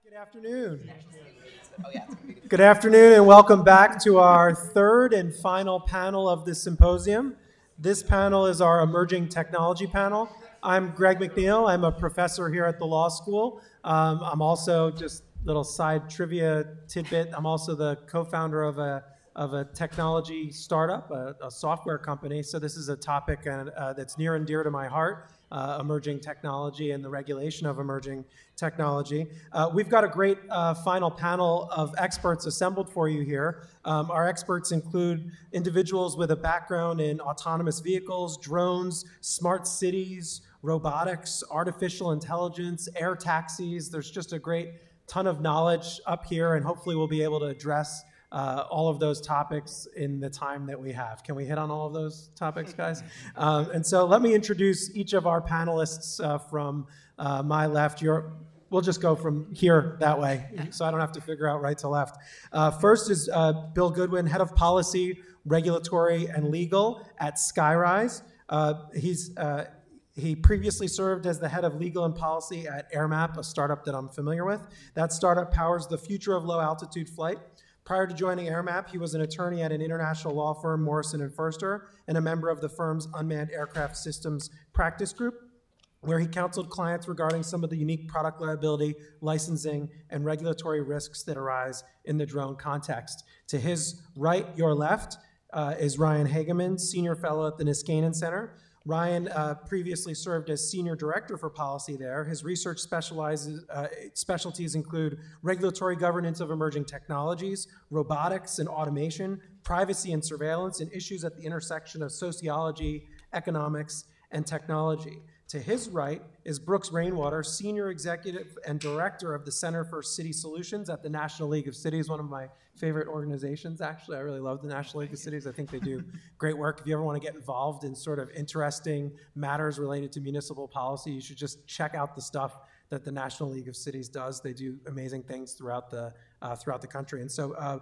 Good afternoon. Good afternoon and welcome back to our third and final panel of this symposium. This panel is our emerging technology panel. I'm Greg McNeal. I'm a professor here at the law school. I'm also, just a little side trivia tidbit, I'm also the co-founder of a technology startup, a software company. So this is a topic that's near and dear to my heart, emerging technology and the regulation of emerging technology. We've got a great final panel of experts assembled for you here. Our experts include individuals with a background in autonomous vehicles, drones, smart cities, robotics, artificial intelligence, air taxis. There's just a great ton of knowledge up here, and hopefully we'll be able to address all of those topics in the time that we have. Can we hit on all of those topics, guys? And so let me introduce each of our panelists from my left. We'll just go from here that way, so I don't have to figure out right to left. First is Bill Goodwin, Head of Policy, Regulatory, and Legal at SkyRyse. He previously served as the head of legal and policy at AirMap, a startup that I'm familiar with. That startup powers the future of low-altitude flight. Prior to joining AirMap, he was an attorney at an international law firm, Morrison & Foerster, and a member of the firm's Unmanned Aircraft Systems practice group, where he counseled clients regarding some of the unique product liability, licensing, and regulatory risks that arise in the drone context. To his right, your left, is Ryan Hagemann, Senior Fellow at the Niskanen Center. Ryan previously served as Senior Director for Policy there. His research specialties include regulatory governance of emerging technologies, robotics and automation, privacy and surveillance, and issues at the intersection of sociology, economics, and technology. To his right is Brooks Rainwater, Senior Executive and Director of the Center for City Solutions at the National League of Cities, one of my favorite organizations, actually. I really love the National League of Cities. I think they do great work. If you ever want to get involved in sort of interesting matters related to municipal policy, you should just check out the stuff that the National League of Cities does. They do amazing things throughout the country. And so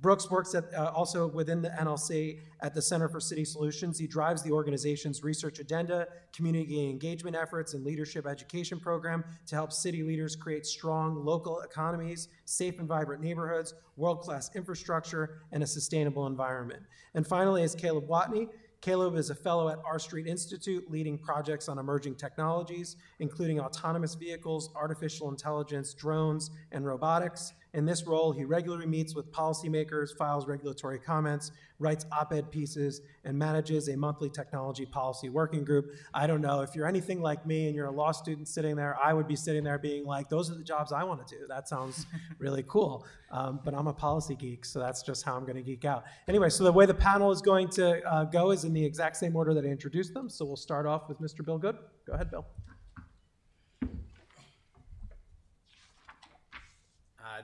Brooks works at, also within the NLC at the Center for City Solutions. He drives the organization's research agenda, community engagement efforts, and leadership education program to help city leaders create strong local economies, safe and vibrant neighborhoods, world-class infrastructure, and a sustainable environment. And finally is Caleb Watney. Caleb is a fellow at R Street Institute, leading projects on emerging technologies, including autonomous vehicles, artificial intelligence, drones, and robotics. In this role, he regularly meets with policymakers, files regulatory comments, writes op-ed pieces, and manages a monthly technology policy working group. I don't know, if you're anything like me and you're a law student sitting there, I would be sitting there being like, those are the jobs I want to do. That sounds really cool. But I'm a policy geek, so that's just how I'm going to geek out. Anyway, so the way the panel is going to go is in the exact same order that I introduced them. So we'll start off with Mr. Bill Good. Go ahead, Bill.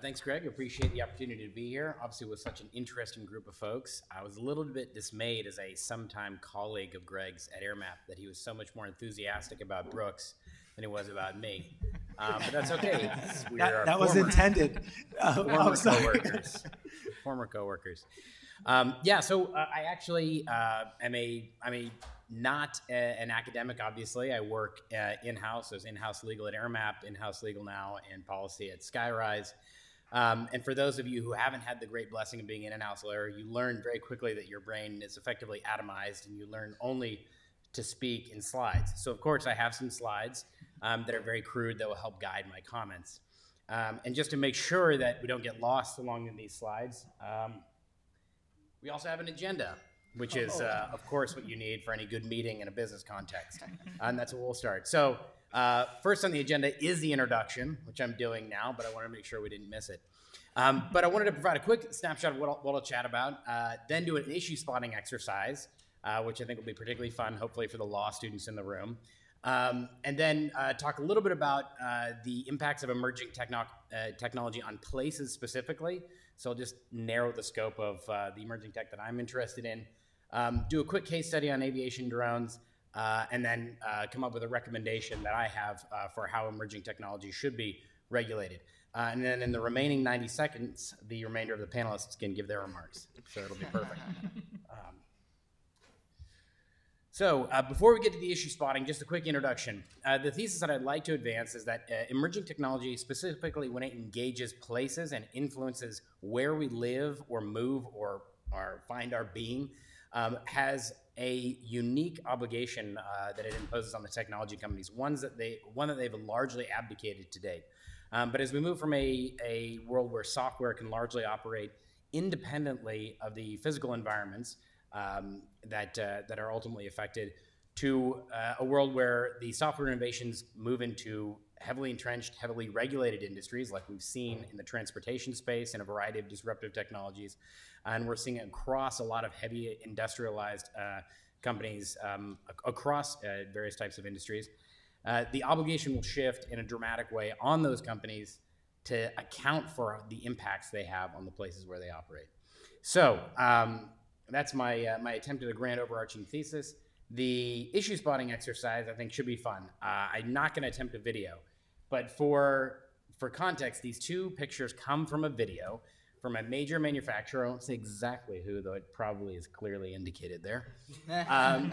Thanks, Greg. Appreciate the opportunity to be here. Obviously, with such an interesting group of folks. I was a little bit dismayed as a sometime colleague of Greg's at AirMap that he was so much more enthusiastic about Brooks than he was about me. But that's okay. That was intended. Former coworkers. Yeah, so I actually am not an academic, obviously. I work in-house. I was in-house legal at AirMap, in-house legal now, and policy at SkyRyse. And for those of you who haven't had the great blessing of being an in-house lawyer, you learn very quickly that your brain is effectively atomized, and you learn only to speak in slides. So, of course, I have some slides that are very crude that will help guide my comments. And just to make sure that we don't get lost along in these slides, we also have an agenda, which is, of course, what you need for any good meeting in a business context. And that's where we'll start. So first on the agenda is the introduction, which I'm doing now, but I want to make sure we didn't miss it. But I wanted to provide a quick snapshot of what I'll chat about, then do an issue spotting exercise, which I think will be particularly fun, hopefully for the law students in the room. And then talk a little bit about the impacts of emerging technology on places specifically. So I'll just narrow the scope of the emerging tech that I'm interested in. Do a quick case study on aviation drones, and then come up with a recommendation that I have for how emerging technology should be regulated. And then in the remaining 90 seconds, the remainder of the panelists can give their remarks. So it'll be perfect. So before we get to the issue spotting, just a quick introduction. The thesis that I'd like to advance is that emerging technology, specifically when it engages places and influences where we live or move or find our being, has a unique obligation that it imposes on the technology companies, one that they've largely abdicated to date. But as we move from a world where software can largely operate independently of the physical environments that are ultimately affected, to a world where the software innovations move into heavily entrenched, heavily regulated industries like we've seen in the transportation space and a variety of disruptive technologies. And we're seeing it across a lot of heavy industrialized companies across various types of industries. The obligation will shift in a dramatic way on those companies to account for the impacts they have on the places where they operate. So that's my my attempt at a grand overarching thesis. The issue spotting exercise, I think, should be fun. I'm not going to attempt a video, but for context, these two pictures come from a video from a major manufacturer. I won't say exactly who, though it probably is clearly indicated there,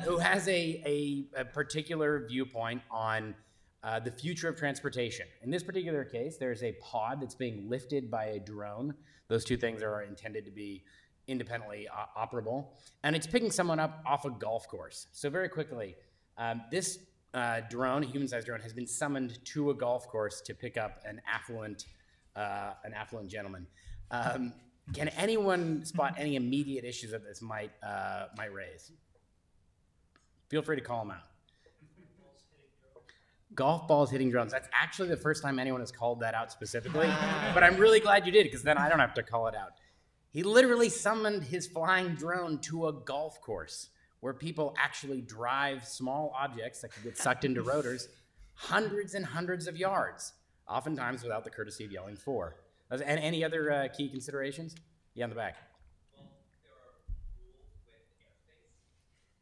who has a particular viewpoint on the future of transportation. In this particular case, there's a pod that's being lifted by a drone. Those two things are intended to be independently operable, and it's picking someone up off a golf course. So very quickly, this drone, a human-sized drone, has been summoned to a golf course to pick up an affluent gentleman. Can anyone spot any immediate issues that this might raise? Feel free to call them out. Golf balls hitting drones. That's actually the first time anyone has called that out specifically, but I'm really glad you did, because then I don't have to call it out. He literally summoned his flying drone to a golf course where people actually drive small objects that can get sucked into rotors hundreds and hundreds of yards, oftentimes without the courtesy of yelling for. And any other key considerations? Yeah, in the back. Well, there are rules with airspace,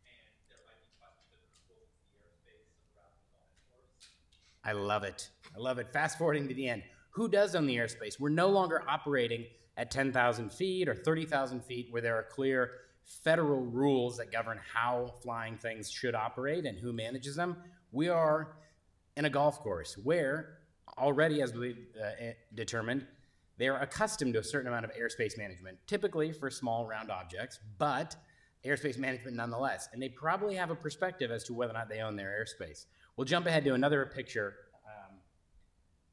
and there might be questions of rules with the airspace around the golf course. I love it. I love it. Fast forwarding to the end. Who does own the airspace? We're no longer operating at 10,000 feet or 30,000 feet where there are clear federal rules that govern how flying things should operate and who manages them. We are in a golf course where already, as we've determined, they are accustomed to a certain amount of airspace management, typically for small round objects, but airspace management nonetheless. And they probably have a perspective as to whether or not they own their airspace. We'll jump ahead to another picture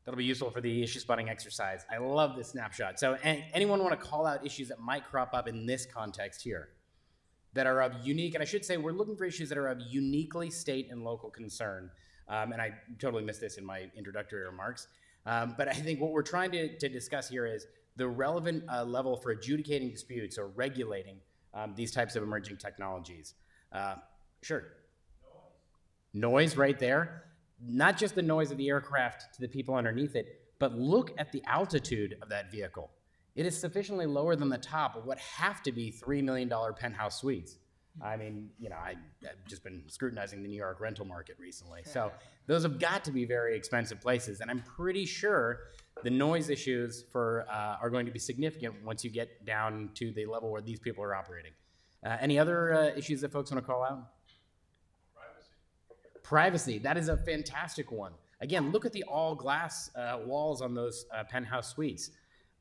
that'll be useful for the issue spotting exercise. I love this snapshot. So anyone want to call out issues that might crop up in this context here that are of unique, and I should say we're looking for issues that are of uniquely state and local concern. And I totally missed this in my introductory remarks. But I think what we're trying to discuss here is the relevant level for adjudicating disputes or regulating these types of emerging technologies. Sure. Noise right there. Not just the noise of the aircraft to the people underneath it, but look at the altitude of that vehicle. It is sufficiently lower than the top of what have to be $3 million penthouse suites. I mean, you know, I've just been scrutinizing the New York rental market recently. So those have got to be very expensive places. And I'm pretty sure the noise issues are going to be significant once you get down to the level where these people are operating. Any other issues that folks want to call out? Privacy, that is a fantastic one. Again, look at the all glass walls on those penthouse suites.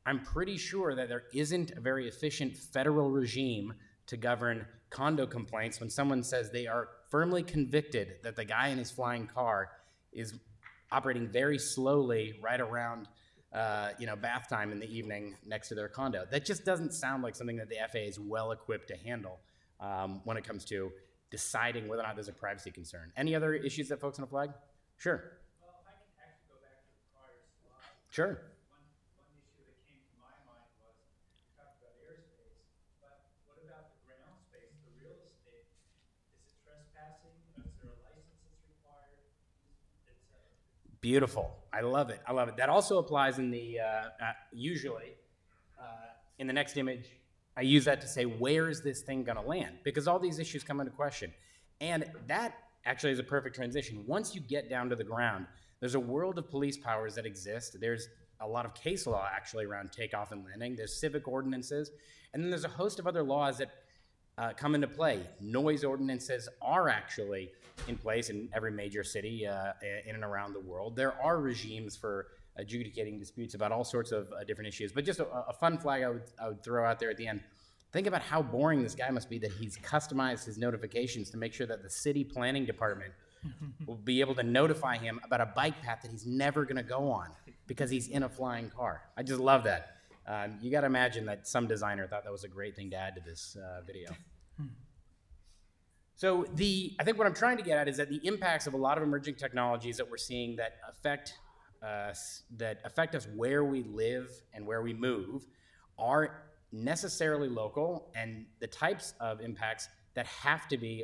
I'm pretty sure that there isn't a very efficient federal regime to govern condo complaints when someone says they are firmly convicted that the guy in his flying car is operating very slowly right around bath time in the evening next to their condo. That just doesn't sound like something that the FAA is well equipped to handle when it comes to deciding whether or not there's a privacy concern. Any other issues that folks want to flag? Sure. Well, if I can actually go back to the prior slide. Sure. One issue that came to my mind was, we talked about airspace, but what about the ground space, the real estate? Is it trespassing? Is there a license that's required, et cetera? Beautiful. I love it. I love it. That also applies in the, usually, in the next image, I use that to say, where is this thing going to land? Because all these issues come into question. And that actually is a perfect transition. Once you get down to the ground, there's a world of police powers that exist. There's a lot of case law actually around takeoff and landing. There's civic ordinances. And then there's a host of other laws that come into play. Noise ordinances are actually in place in every major city in and around the world. There are regimes for adjudicating disputes about all sorts of different issues. But just a fun flag I would throw out there at the end. Think about how boring this guy must be that he's customized his notifications to make sure that the city planning department will be able to notify him about a bike path that he's never going to go on because he's in a flying car. I just love that. You got to imagine that some designer thought that was a great thing to add to this video. So I think what I'm trying to get at is that the impacts of a lot of emerging technologies that we're seeing that affect us where we live and where we move are necessarily local, and the types of impacts that have to be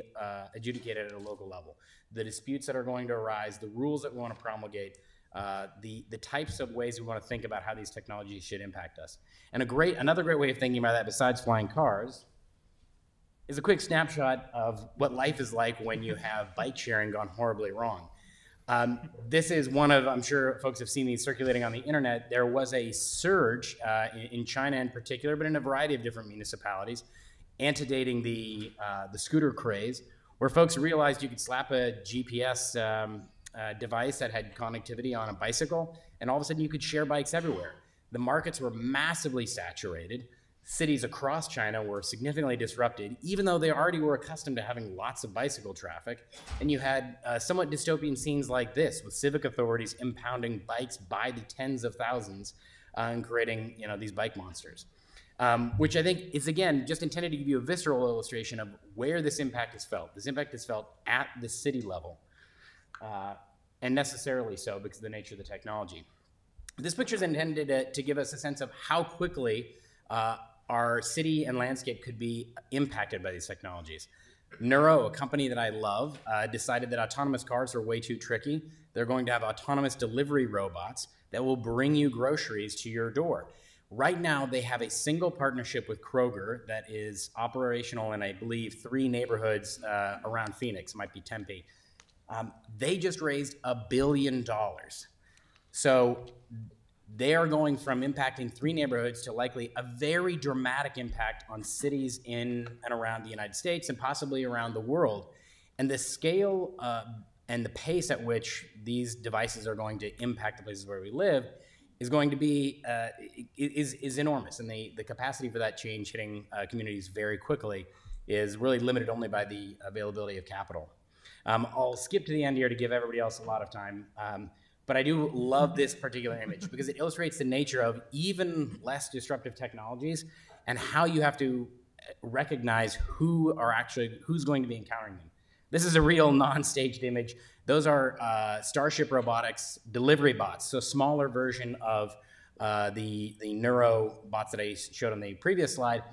adjudicated at a local level. The disputes that are going to arise, the rules that we want to promulgate, the types of ways we want to think about how these technologies should impact us. And another great way of thinking about that besides flying cars is a quick snapshot of what life is like when you have bike sharing gone horribly wrong. This is one of, I'm sure folks have seen these circulating on the internet. There was a surge in China in particular, but in a variety of different municipalities, antedating the scooter craze, where folks realized you could slap a GPS device that had connectivity on a bicycle, and all of a sudden you could share bikes everywhere. The markets were massively saturated. Cities across China were significantly disrupted, even though they already were accustomed to having lots of bicycle traffic. And you had somewhat dystopian scenes like this, with civic authorities impounding bikes by the tens of thousands and creating, these bike monsters. Which I think is, again, just intended to give you a visceral illustration of where this impact is felt. This impact is felt at the city level, and necessarily so because of the nature of the technology. This picture is intended to give us a sense of how quickly our city and landscape could be impacted by these technologies. Nuro, a company that I love, decided that autonomous cars are way too tricky. They're going to have autonomous delivery robots that will bring you groceries to your door. Right now, they have a single partnership with Kroger that is operational in, I believe, 3 neighborhoods around Phoenix, might be Tempe. They just raised $1 billion. So they are going from impacting 3 neighborhoods to likely a very dramatic impact on cities in and around the United States and possibly around the world. And the scale and the pace at which these devices are going to impact the places where we live is going to be is enormous. And the capacity for that change hitting communities very quickly is really limited only by the availability of capital. I'll skip to the end here to give everybody else a lot of time. But I do love this particular image because it illustrates the nature of even less disruptive technologies and how you have to recognize who's going to be encountering them. This is a real non-staged image. Those are Starship Robotics delivery bots, so a smaller version of the Nuro bots that I showed on the previous slide.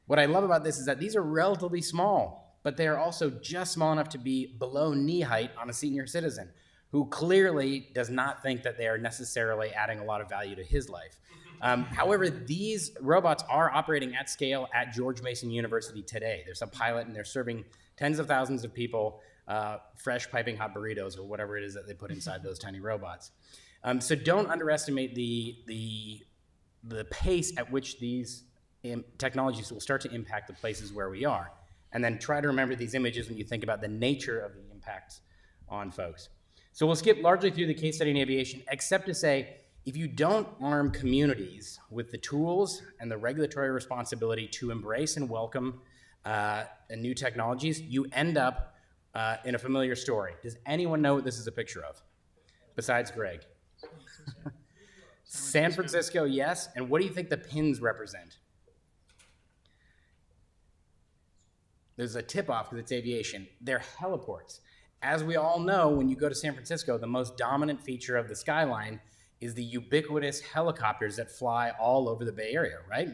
What I love about this is that these are relatively small, but they are also just small enough to be below knee height on a senior citizen, who clearly does not think that they are necessarily adding a lot of value to his life. However, these robots are operating at scale at George Mason University today. There's a pilot, and they're serving tens of thousands of people fresh piping hot burritos or whatever it is that they put inside those tiny robots. So don't underestimate the pace at which these technologies will start to impact the places where we are. And then try to remember these images when you think about the nature of the impacts on folks. So we'll skip largely through the case study in aviation, except to say, if you don't arm communities with the tools and the regulatory responsibility to embrace and welcome new technologies, you end up in a familiar story. Does anyone know what this is a picture of, besides Greg? San Francisco, yes. And what do you think the pins represent? There's a tip-off because it's aviation. They're heliports. As we all know, when you go to San Francisco, the most dominant feature of the skyline is the ubiquitous helicopters that fly all over the Bay Area, right?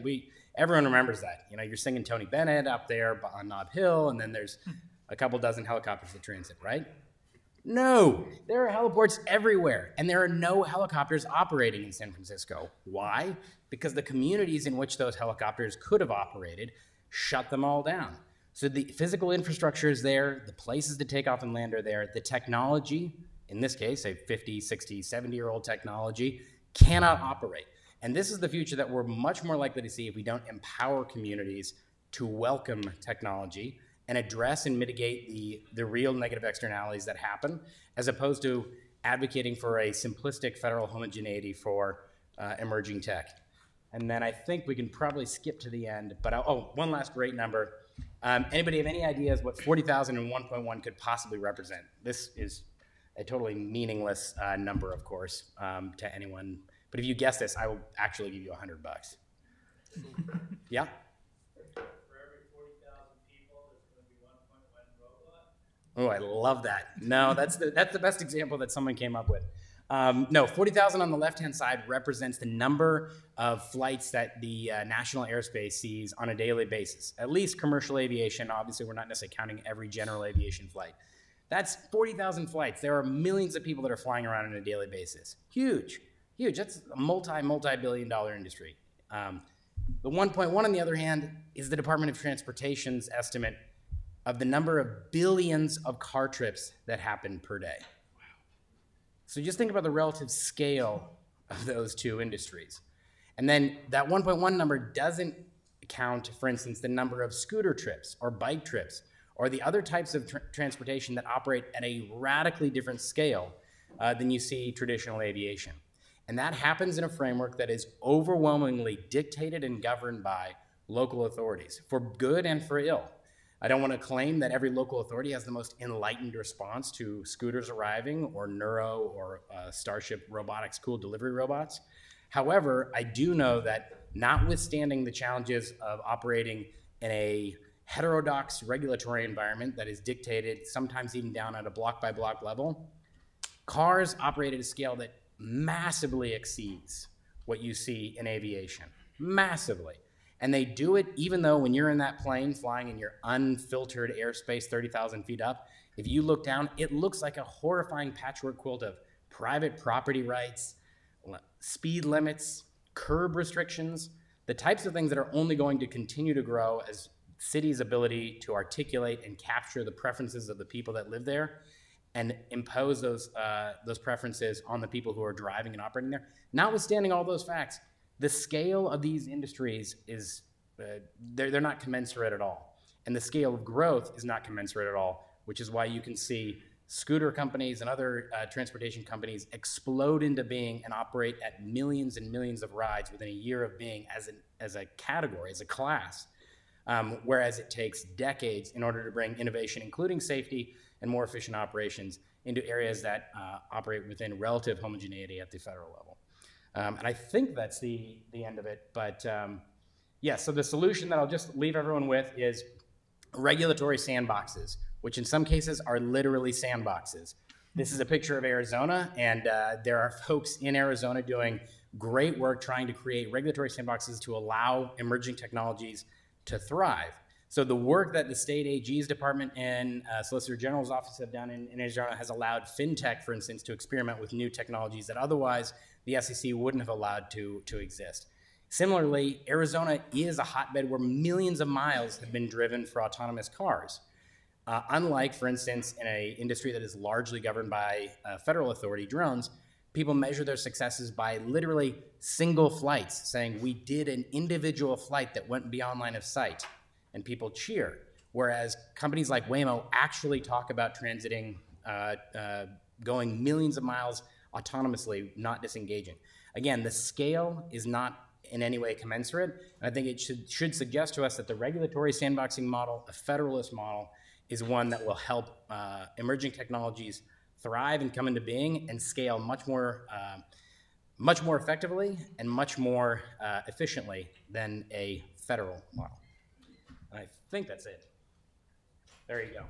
Everyone remembers that. You're singing Tony Bennett up there on Nob Hill, and then there's a couple dozen helicopters that transit, right? No, there are heliports everywhere, and there are no helicopters operating in San Francisco. Why? Because the communities in which those helicopters could have operated shut them all down. So the physical infrastructure is there, the places to take off and land are there, the technology, in this case, a 50, 60, 70-year-old technology, cannot operate. And this is the future that we're much more likely to see if we don't empower communities to welcome technology and address and mitigate the real negative externalities that happen, as opposed to advocating for a simplistic federal homogeneity for emerging tech. And then I think we can probably skip to the end, but one last great number. Anybody have any ideas what 40,000 and 1.1 could possibly represent? This is a totally meaningless number, of course, to anyone. But if you guess this, I will actually give you $100. Yeah? For every 40,000 people, there's going to be 1.1 robot. Oh, I love that. No, that's the best example that someone came up with. No, 40,000 on the left-hand side represents the number of flights that the national airspace sees on a daily basis. At least commercial aviation. Obviously, we're not necessarily counting every general aviation flight. That's 40,000 flights. There are millions of people that are flying around on a daily basis. Huge, huge. That's a multi-billion-dollar industry. The 1.1, on the other hand, is the Department of Transportation's estimate of the number of billions of car trips that happen per day. So just think about the relative scale of those two industries. And then that 1.1 number doesn't count, for instance, the number of scooter trips or bike trips or the other types of transportation that operate at a radically different scale than you see traditional aviation. And that happens in a framework that is overwhelmingly dictated and governed by local authorities, for good and for ill. I don't want to claim that every local authority has the most enlightened response to scooters arriving or Neuro or Starship Robotics cool delivery robots. However, I do know that notwithstanding the challenges of operating in a heterodox regulatory environment that is dictated sometimes even down at a block-by-block level, cars operate at a scale that massively exceeds what you see in aviation, massively. And they do it even though when you're in that plane flying in your unfiltered airspace 30,000 feet up, if you look down, it looks like a horrifying patchwork quilt of private property rights, speed limits, curb restrictions, the types of things that are only going to continue to grow as cities' ability to articulate and capture the preferences of the people that live there and impose those preferences on the people who are driving and operating there. Notwithstanding all those facts, the scale of these industries is, they're not commensurate at all. And the scale of growth is not commensurate at all, which is why you can see scooter companies and other transportation companies explode into being and operate at millions and millions of rides within a year of being as a category, as a class, whereas it takes decades in order to bring innovation, including safety and more efficient operations, into areas that operate within relative homogeneity at the federal level. And I think that's the end of it. But yeah, so the solution that I'll just leave everyone with is regulatory sandboxes, which in some cases are literally sandboxes. This is a picture of Arizona, and there are folks in Arizona doing great work trying to create regulatory sandboxes to allow emerging technologies to thrive. So the work that the state AG's department and Solicitor General's office have done in Arizona has allowed fintech, for instance, to experiment with new technologies that otherwise the SEC wouldn't have allowed to exist. Similarly, Arizona is a hotbed where millions of miles have been driven for autonomous cars. Unlike, for instance, in an industry that is largely governed by federal authority, drones, people measure their successes by literally single flights, saying we did an individual flight that went beyond line of sight, and people cheer. Whereas companies like Waymo actually talk about transiting, going millions of miles autonomously, not disengaging. Again, the scale is not in any way commensurate. And I think it should suggest to us that the regulatory sandboxing model, a federalist model, is one that will help emerging technologies thrive and come into being and scale much more effectively and much more efficiently than a federal model. And I think that's it. There you go.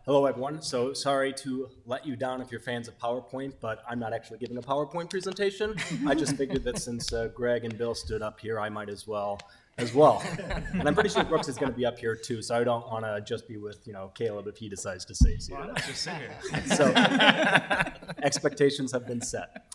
Hello, everyone. So sorry to let you down if you're fans of PowerPoint, but I'm not actually giving a PowerPoint presentation. I just figured that since Greg and Bill stood up here, I might as well. And I'm pretty sure Brooks is going to be up here too, so I don't want to just be with, Caleb if he decides to say so. Well, I'm just saying. So expectations have been set.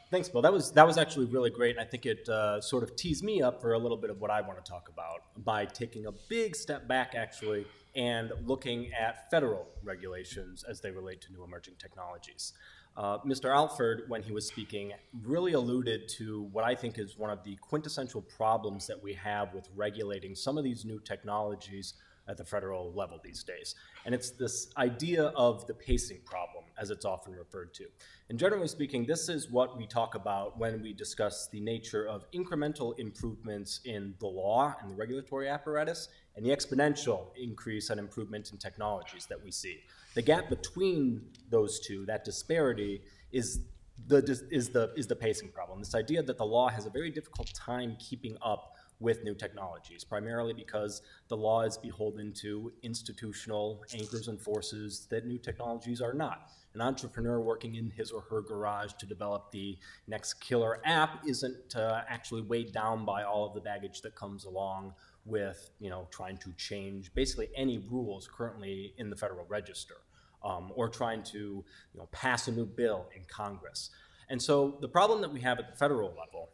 Thanks, Bill. That was actually really great, and I think it sort of tees me up for a little bit of what I want to talk about by taking a big step back, actually, and looking at federal regulations as they relate to new emerging technologies. Mr. Alford, when he was speaking, really alluded to what I think is one of the quintessential problems that we have with regulating some of these new technologies at the federal level these days. And it's this idea of the pacing problem, as it's often referred to. And generally speaking, this is what we talk about when we discuss the nature of incremental improvements in the law and the regulatory apparatus, and the exponential increase and improvement in technologies that we see. The gap between those two, that disparity, is the pacing problem. This idea that the law has a very difficult time keeping up with new technologies, primarily because the law is beholden to institutional anchors and forces that new technologies are not. An entrepreneur working in his or her garage to develop the next killer app isn't actually weighed down by all of the baggage that comes along with, trying to change basically any rules currently in the Federal Register, or trying to, pass a new bill in Congress. And so the problem that we have at the federal level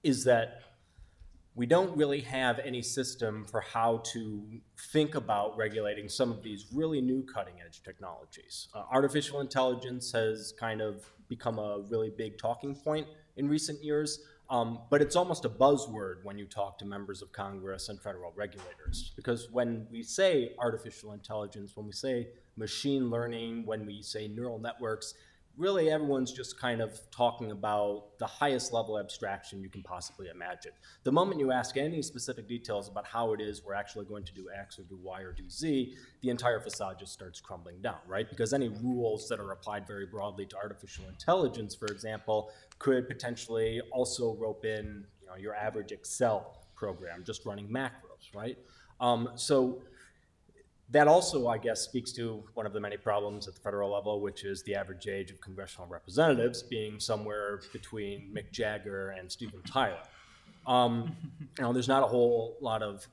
is that we don't really have any system for how to think about regulating some of these really new cutting-edge technologies. Artificial intelligence has kind of become a really big talking point in recent years, but it's almost a buzzword when you talk to members of Congress and federal regulators. Because when we say artificial intelligence, when we say machine learning, when we say neural networks, really everyone's just kind of talking about the highest level abstraction you can possibly imagine. The moment you ask any specific details about how it is we're actually going to do X or do Y or do Z, the entire facade just starts crumbling down, right? Because any rules that are applied very broadly to artificial intelligence, for example, could potentially also rope in, your average Excel program just running macros, right? So that also, I guess, speaks to one of the many problems at the federal level, which is the average age of congressional representatives being somewhere between Mick Jagger and Steven Tyler. There's not a whole lot of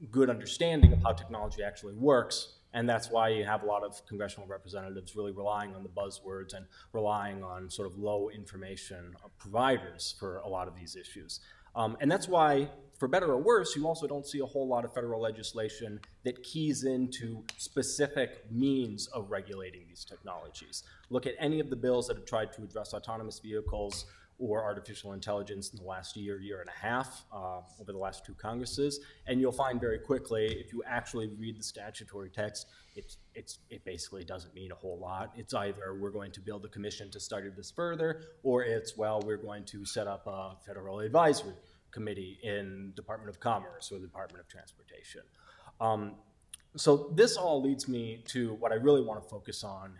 good understanding of how technology actually works, and that's why you have a lot of congressional representatives really relying on the buzzwords and relying on sort of low information providers for a lot of these issues. And that's why, for better or worse, you also don't see a whole lot of federal legislation that keys into specific means of regulating these technologies. Look at any of the bills that have tried to address autonomous vehicles or artificial intelligence in the last year and a half, over the last two Congresses, and you'll find very quickly, if you actually read the statutory text, it basically doesn't mean a whole lot. It's either we're going to build a commission to study this further, or it's, well, we're going to set up a federal advisory committee in Department of Commerce or the Department of Transportation. So this all leads me to what I really want to focus on,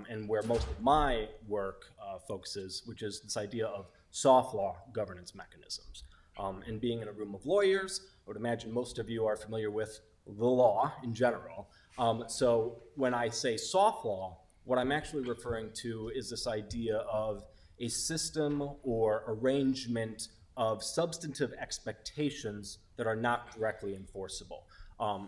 and where most of my work focuses, which is this idea of soft law governance mechanisms. And being in a room of lawyers, I would imagine most of you are familiar with the law in general. So when I say soft law, what I'm actually referring to is this idea of a system or arrangement of substantive expectations that are not directly enforceable.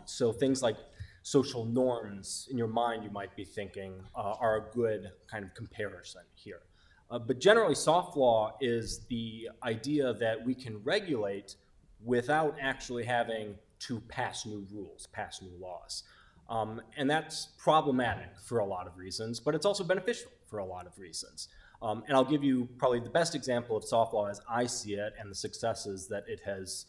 So things like social norms, in your mind you might be thinking, are a good kind of comparison here. But generally, soft law is the idea that we can regulate without actually having to pass new rules, pass new laws. And that's problematic for a lot of reasons, but it's also beneficial for a lot of reasons. And I'll give you probably the best example of soft law as I see it and the successes that it has,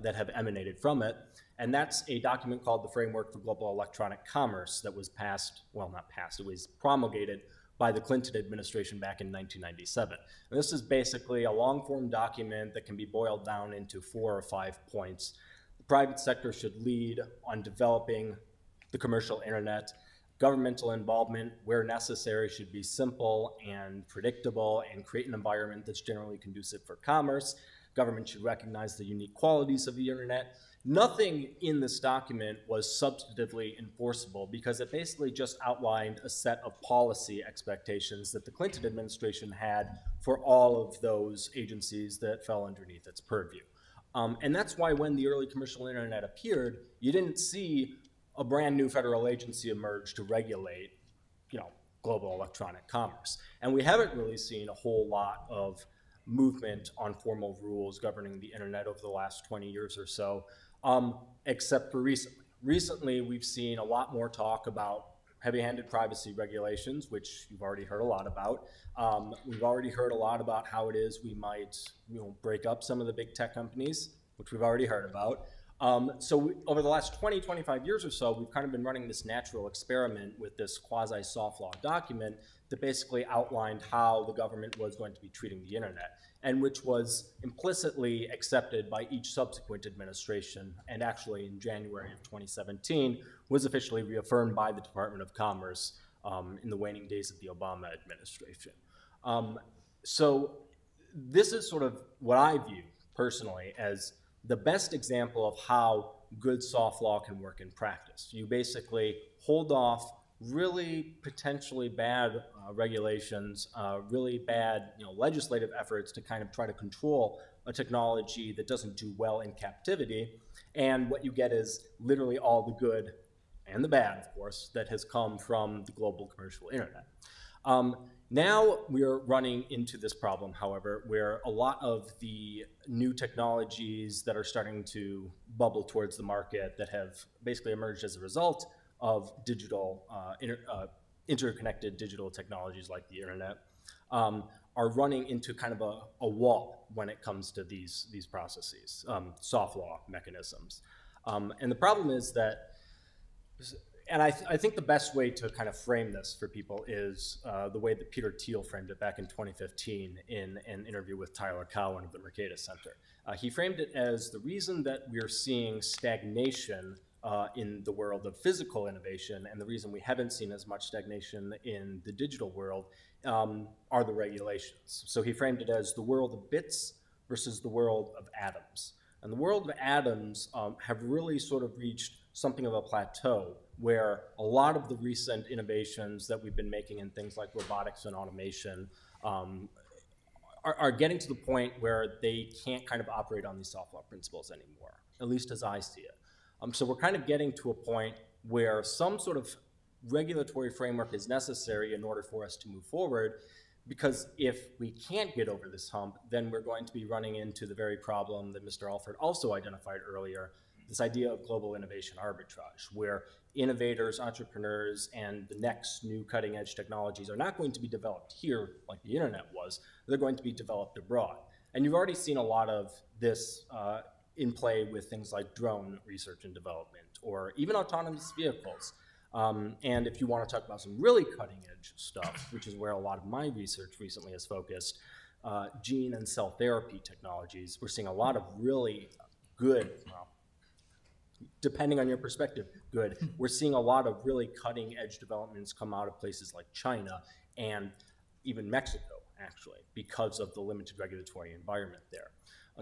that have emanated from it. And that's a document called the Framework for Global Electronic Commerce that was passed, well, not passed, it was promulgated by the Clinton administration back in 1997. And this is basically a long-form document that can be boiled down into 4 or 5 points. The private sector should lead on developing the commercial internet. Governmental involvement, where necessary, should be simple and predictable and create an environment that's generally conducive for commerce. Government should recognize the unique qualities of the internet. Nothing in this document was substantively enforceable because it basically just outlined a set of policy expectations that the Clinton administration had for all of those agencies that fell underneath its purview. And that's why when the early commercial internet appeared, you didn't see a brand new federal agency emerge to regulate, global electronic commerce. And we haven't really seen a whole lot of movement on formal rules governing the internet over the last 20 years or so, except for recently. Recently, we've seen a lot more talk about heavy-handed privacy regulations, which you've already heard a lot about. We've already heard a lot about how it is we might break up some of the big tech companies, which we've already heard about. Over the last 20, 25 years or so, we've kind of been running this natural experiment with this quasi-soft law document that basically outlined how the government was going to be treating the internet, and which was implicitly accepted by each subsequent administration, and actually in January of 2017 was officially reaffirmed by the Department of Commerce in the waning days of the Obama administration. So this is sort of what I view personally as the best example of how good soft law can work in practice. You basically hold off really potentially bad regulations, really bad legislative efforts to kind of try to control a technology that doesn't do well in captivity, and what you get is literally all the good and the bad, of course, that has come from the global commercial internet. Now we're running into this problem, however, where a lot of the new technologies that are starting to bubble towards the market that have basically emerged as a result of digital, interconnected digital technologies like the internet are running into kind of a wall when it comes to these processes, soft law mechanisms. And the problem is that, and I think the best way to kind of frame this for people is the way that Peter Thiel framed it back in 2015 in an interview with Tyler Cowen of the Mercatus Center. He framed it as the reason that we're seeing stagnation in the world of physical innovation, and the reason we haven't seen as much stagnation in the digital world are the regulations. So he framed it as the world of bits versus the world of atoms. And the world of atoms have really sort of reached something of a plateau where a lot of the recent innovations that we've been making in things like robotics and automation are getting to the point where they can't kind of operate on these soft law principles anymore, at least as I see it. So we're kind of getting to a point where some sort of regulatory framework is necessary in order for us to move forward, because if we can't get over this hump, then we're going to be running into the very problem that Mr. Alford also identified earlier, this idea of global innovation arbitrage, where innovators, entrepreneurs, and the next new cutting-edge technologies are not going to be developed here like the internet was, they're going to be developed abroad. And you've already seen a lot of this in play with things like drone research and development, or even autonomous vehicles. And if you want to talk about some really cutting-edge stuff, which is where a lot of my research recently has focused, gene and cell therapy technologies, we're seeing a lot of really good, well, depending on your perspective, good. We're seeing a lot of really cutting-edge developments come out of places like China and even Mexico, actually, because of the limited regulatory environment there.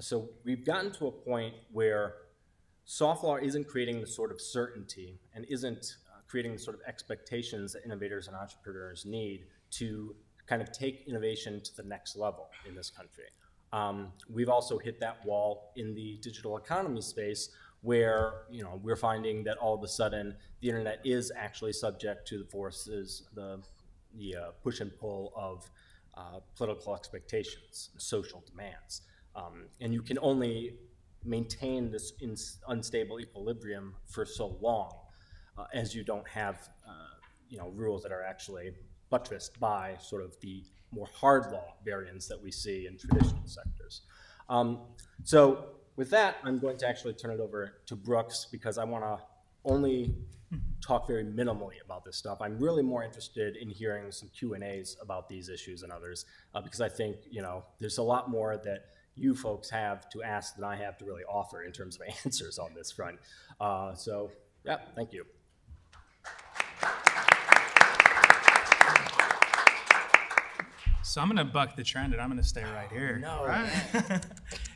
So we've gotten to a point where soft law isn't creating the sort of certainty and isn't creating the sort of expectations that innovators and entrepreneurs need to kind of take innovation to the next level in this country. We've also hit that wall in the digital economy space, where we're finding that all of a sudden the internet is actually subject to the forces, the push and pull of political expectations, social demands. And you can only maintain this unstable equilibrium for so long as you don't have rules that are actually buttressed by sort of the more hard law variants that we see in traditional sectors. So with that, I'm going to actually turn it over to Brooks, because I want to only talk very minimally about this stuff. I'm really more interested in hearing some Q&As about these issues and others, because I think there's a lot more that you folks have to ask than I have to really offer in terms of answers on this front. So yeah, thank you. So I'm going to buck the trend, and I'm going to stay right here. No. Right?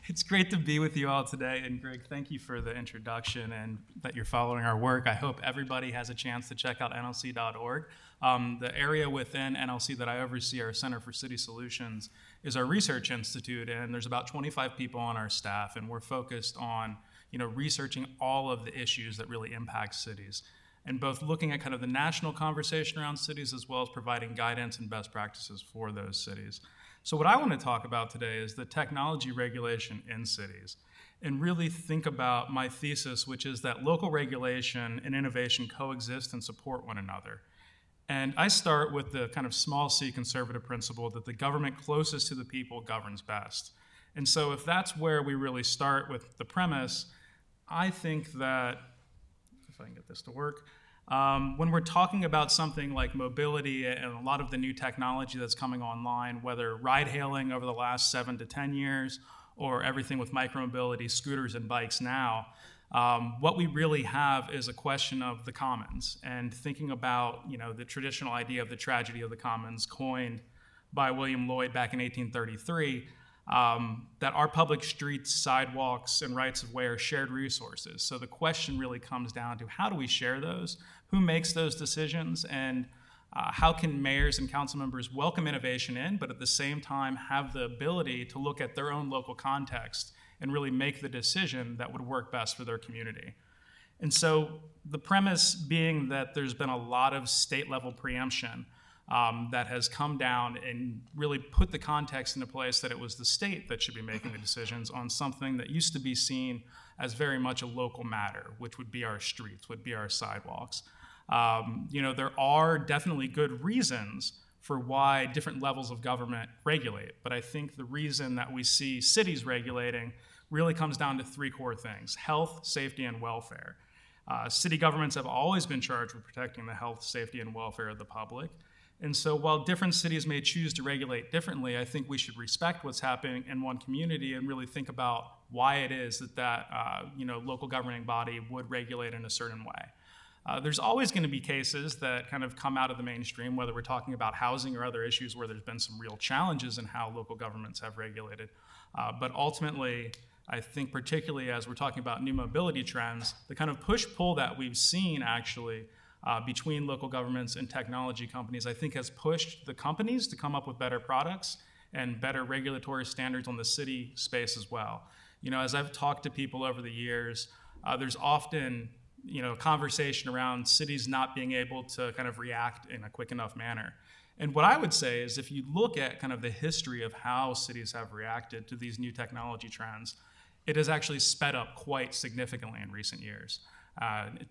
It's great to be with you all today. And Greg, thank you for the introduction and that you're following our work. I hope everybody has a chance to check out nlc.org. The area within NLC that I oversee, our Center for City Solutions, is our research institute. And there's about 25 people on our staff. And we're focused on researching all of the issues that really impact cities, and both looking at kind of the national conversation around cities, as well as providing guidance and best practices for those cities. So what I want to talk about today is the technology regulation in cities, and really think about my thesis, which is that local regulation and innovation coexist and support one another. And I start with the kind of small c conservative principle that the government closest to the people governs best. And so if that's where we really start with the premise, I think that, if I can get this to work, when we're talking about something like mobility and a lot of the new technology that's coming online, whether ride-hailing over the last 7 to 10 years or everything with micromobility, scooters and bikes now, what we really have is a question of the commons and thinking about, the traditional idea of the tragedy of the commons coined by William Lloyd back in 1833, that our public streets, sidewalks, and rights of way are shared resources. So the question really comes down to how do we share those? Who makes those decisions? And how can mayors and council members welcome innovation in, but at the same time have the ability to look at their own local context and really make the decision that would work best for their community? And so the premise being that there's been a lot of state-level preemption that has come down and really put the context into place that it was the state that should be making the decisions on something that used to be seen as very much a local matter, which would be our streets, would be our sidewalks. There are definitely good reasons for why different levels of government regulate, but I think the reason that we see cities regulating really comes down to 3 core things: health, safety, and welfare. City governments have always been charged with protecting the health, safety, and welfare of the public. And so while different cities may choose to regulate differently, I think we should respect what's happening in one community and really think about why it is that local governing body would regulate in a certain way. There's always going to be cases that kind of come out of the mainstream, whether we're talking about housing or other issues where there's been some real challenges in how local governments have regulated. But ultimately, I think particularly as we're talking about new mobility trends, the kind of push-pull that we've seen actually between local governments and technology companies, I think has pushed the companies to come up with better products and better regulatory standards on the city space as well. As I've talked to people over the years, there's often conversation around cities not being able to kind of react in a quick enough manner. And what I would say is if you look at kind of the history of how cities have reacted to these new technology trends, it has actually sped up quite significantly in recent years.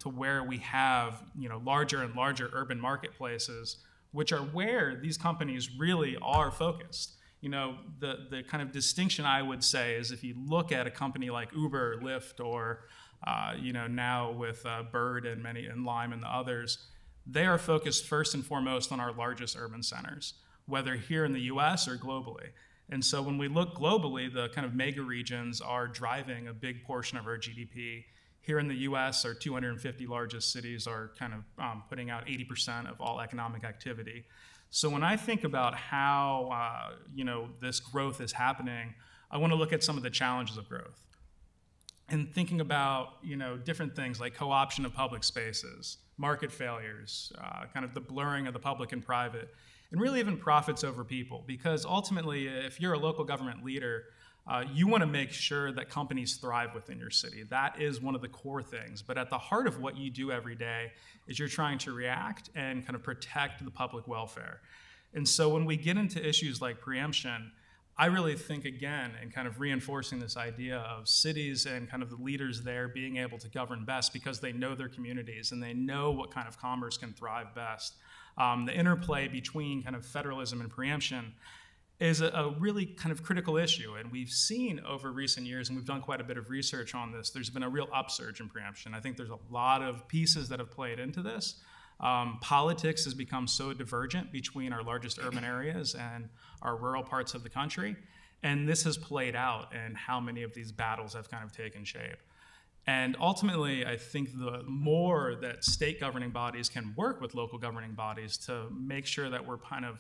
To where we have larger and larger urban marketplaces, which are where these companies really are focused. The kind of distinction I would say is if you look at a company like Uber, Lyft, or now with Bird and Lime and the others, they are focused first and foremost on our largest urban centers, whether here in the US or globally. And so when we look globally, the kind of mega regions are driving a big portion of our GDP. Here in the US, our 250 largest cities are kind of putting out 80% of all economic activity. So when I think about how this growth is happening, I want to look at some of the challenges of growth. And thinking about different things like co-option of public spaces, market failures, kind of the blurring of the public and private, and really even profits over people. Because ultimately, if you're a local government leader, you want to make sure that companies thrive within your city. That is one of the core things. But at the heart of what you do every day is you're trying to react and kind of protect the public welfare. And so when we get into issues like preemption, I really think, again, and kind of reinforcing this idea of cities and kind of the leaders there being able to govern best because they know their communities and they know what kind of commerce can thrive best. The interplay between kind of federalism and preemption is a really kind of critical issue. And we've seen over recent years, and we've done quite a bit of research on this, there's been a real upsurge in preemption. I think there's a lot of pieces that have played into this. Politics has become so divergent between our largest urban areas and our rural parts of the country. And this has played out in how many of these battles have kind of taken shape. And ultimately, I think the more that state governing bodies can work with local governing bodies to make sure that we're kind of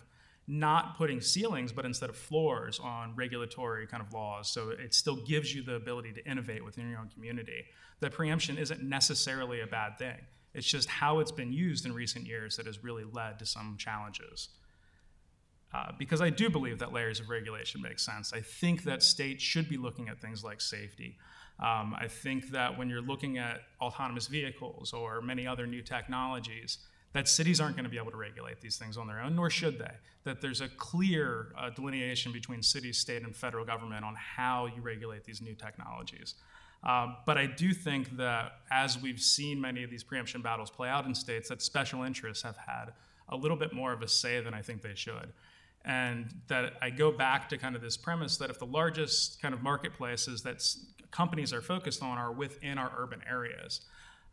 not putting ceilings, but instead of floors on regulatory kind of laws. So it still gives you the ability to innovate within your own community. That preemption isn't necessarily a bad thing. It's just how it's been used in recent years that has really led to some challenges. Because I do believe that layers of regulation make sense. I think that states should be looking at things like safety. I think that when you're looking at autonomous vehicles or many other new technologies, that cities aren't going to be able to regulate these things on their own, nor should they. That there's a clear delineation between city, state, and federal government on how you regulate these new technologies. But I do think that as we've seen many of these preemption battles play out in states, that special interests have had a little bit more of a say than I think they should. And that I go back to kind of this premise that if the largest kind of marketplaces that companies are focused on are within our urban areas,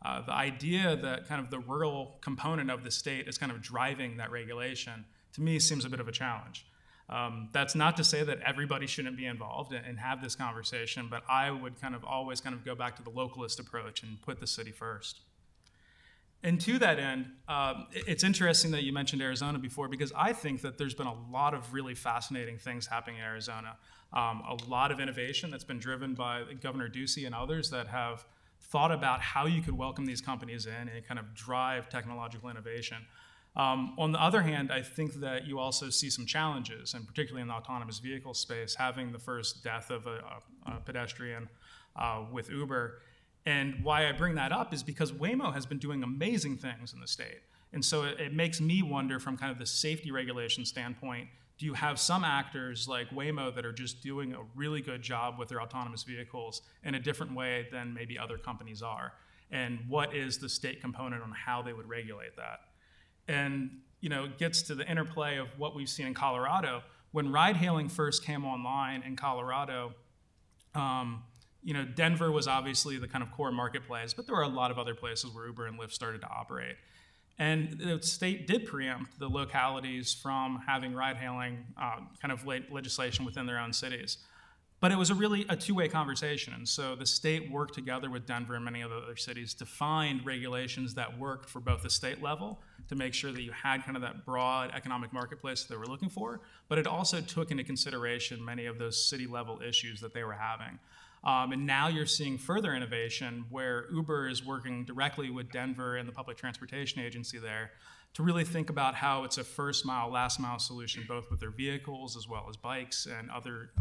the idea that kind of the rural component of the state is kind of driving that regulation, to me, seems a bit of a challenge. That's not to say that everybody shouldn't be involved and have this conversation, but I would kind of always kind of go back to the localist approach and put the city first. And to that end, it's interesting that you mentioned Arizona before, because I think that there's been a lot of really fascinating things happening in Arizona. A lot of innovation that's been driven by Governor Ducey and others that have thought about how you could welcome these companies in and kind of drive technological innovation. On the other hand, I think that you also see some challenges, and particularly in the autonomous vehicle space, having the first death of a pedestrian with Uber. And why I bring that up is because Waymo has been doing amazing things in the state. And so it makes me wonder from kind of the safety regulation standpoint, do you have some actors like Waymo that are just doing a really good job with their autonomous vehicles in a different way than maybe other companies are? And what is the state component on how they would regulate that? And it gets to the interplay of what we've seen in Colorado. When ride-hailing first came online in Colorado, Denver was obviously the kind of core marketplace, but there were a lot of other places where Uber and Lyft started to operate. And the state did preempt the localities from having ride-hailing kind of legislation within their own cities. But it was really a two-way conversation. And so the state worked together with Denver and many other cities to find regulations that worked for both the state level to make sure that you had kind of that broad economic marketplace that they were looking for, but it also took into consideration many of those city-level issues that they were having. And now you're seeing further innovation where Uber is working directly with Denver and the Public Transportation Agency there to really think about how it's a first mile, last mile solution, both with their vehicles as well as bikes and other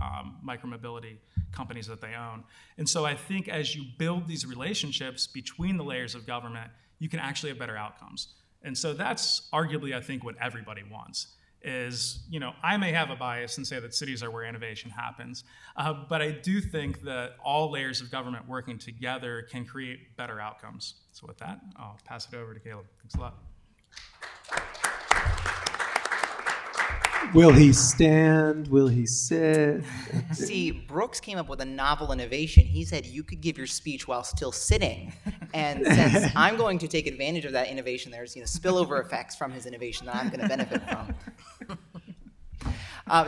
micromobility companies that they own. And so I think as you build these relationships between the layers of government, you can actually have better outcomes. And so that's arguably, I think, what everybody wants. Is, I may have a bias and say that cities are where innovation happens, but I do think that all layers of government working together can create better outcomes. So with that, I'll pass it over to Caleb. Thanks a lot. Will he stand? Will he sit? See, Brooks came up with a novel innovation. He said you could give your speech while still sitting. And since I'm going to take advantage of that innovation, there's spillover effects from his innovation that I'm going to benefit from.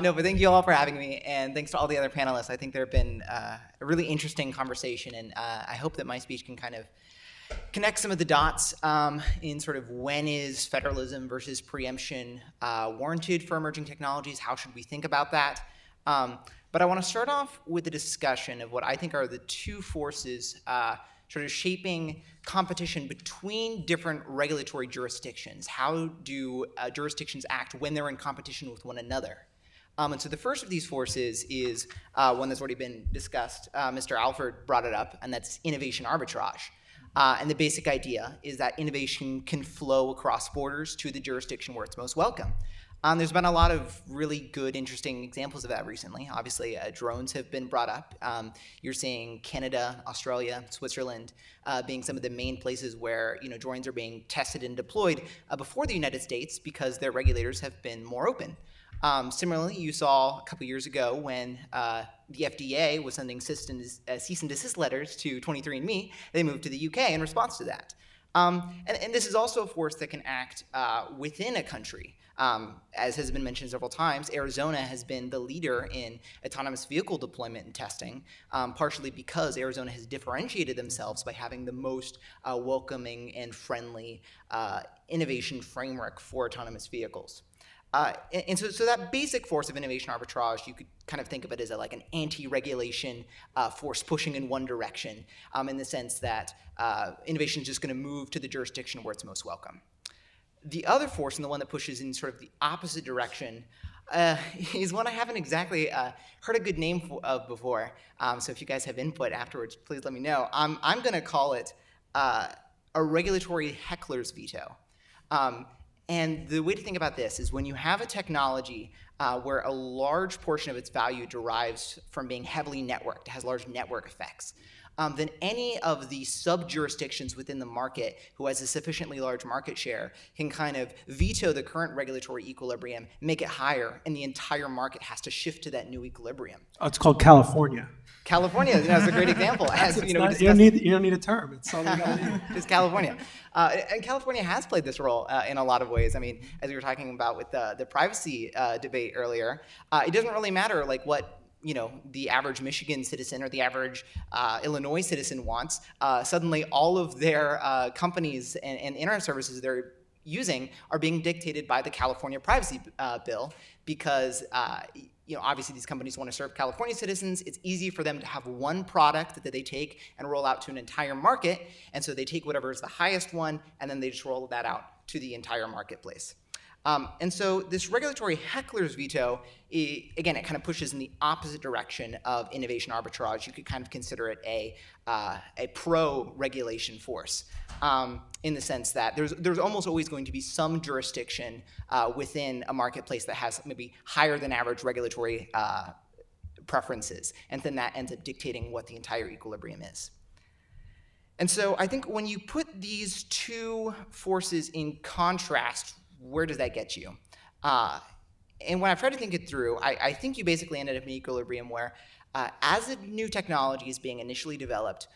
No, but thank you all for having me, and thanks to all the other panelists. I think there have been a really interesting conversation, and I hope that my speech can kind of connect some of the dots in sort of when is federalism versus preemption warranted for emerging technologies? How should we think about that? But I want to start off with a discussion of what I think are the two forces sort of shaping competition between different regulatory jurisdictions. How do jurisdictions act when they're in competition with one another? And so the first of these forces is one that's already been discussed. Mr. Alford brought it up, and that's innovation arbitrage. And the basic idea is that innovation can flow across borders to the jurisdiction where it's most welcome. There's been a lot of really good, interesting examples of that recently. Obviously, drones have been brought up. You're seeing Canada, Australia, Switzerland being some of the main places where drones are being tested and deployed before the United States because their regulators have been more open. Similarly, you saw a couple years ago when the FDA was sending cease and desist letters to 23andMe, they moved to the UK in response to that. And this is also a force that can act within a country. As has been mentioned several times, Arizona has been the leader in autonomous vehicle deployment and testing, partially because Arizona has differentiated themselves by having the most welcoming and friendly innovation framework for autonomous vehicles. And so that basic force of innovation arbitrage, you could kind of think of it as like an anti-regulation force pushing in one direction, in the sense that innovation is just going to move to the jurisdiction where it's most welcome. The other force, and the one that pushes in sort of the opposite direction, is one I haven't exactly heard a good name of before. So if you guys have input afterwards, please let me know. I'm going to call it a regulatory heckler's veto. And the way to think about this is when you have a technology where a large portion of its value derives from being heavily networked, has large network effects, then any of the sub-jurisdictions within the market who has a sufficiently large market share can kind of veto the current regulatory equilibrium, make it higher, and the entire market has to shift to that new equilibrium. Oh, it's called California. California, is a great example. As, you don't need a term. It's all you gotta need. It's California. And California has played this role in a lot of ways. I mean, as we were talking about with the privacy debate earlier, it doesn't really matter like what the average Michigan citizen or the average Illinois citizen wants. Suddenly, all of their companies and internet services they're using are being dictated by the California privacy bill because obviously these companies want to serve California citizens. It's easy for them to have one product that they take and roll out to an entire market. And so they take whatever is the highest one, and then they just roll that out to the entire marketplace. And so this regulatory heckler's veto, again, it kind of pushes in the opposite direction of innovation arbitrage. You could kind of consider it a pro-regulation force in the sense that there's almost always going to be some jurisdiction within a marketplace that has maybe higher than average regulatory preferences, and then that ends up dictating what the entire equilibrium is. And so I think when you put these two forces in contrast, where does that get you? And when I've tried to think it through, I think you basically ended up in an equilibrium where as a new technology is being initially developed,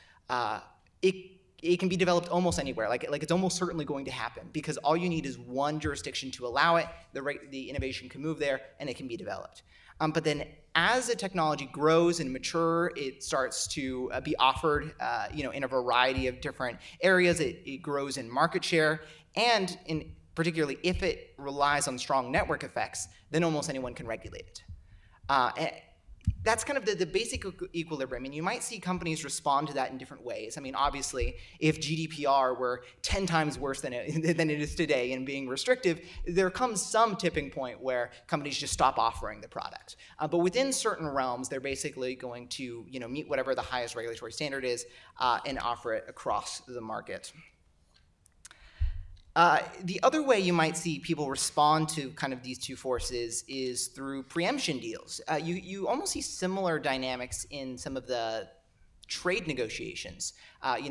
it can be developed almost anywhere. Like it's almost certainly going to happen because all you need is one jurisdiction to allow it, the innovation can move there, and it can be developed. But then as the technology grows and mature, it starts to be offered in a variety of different areas. It grows in market share, and particularly if it relies on strong network effects, then almost anyone can regulate it. And that's kind of the basic equilibrium, and you might see companies respond to that in different ways. I mean, obviously, if GDPR were 10 times worse than it is today and being restrictive, there comes some tipping point where companies just stop offering the product. But within certain realms, they're basically going to meet whatever the highest regulatory standard is and offer it across the market. The other way you might see people respond to kind of these two forces is through preemption deals. You almost see similar dynamics in some of the trade negotiations.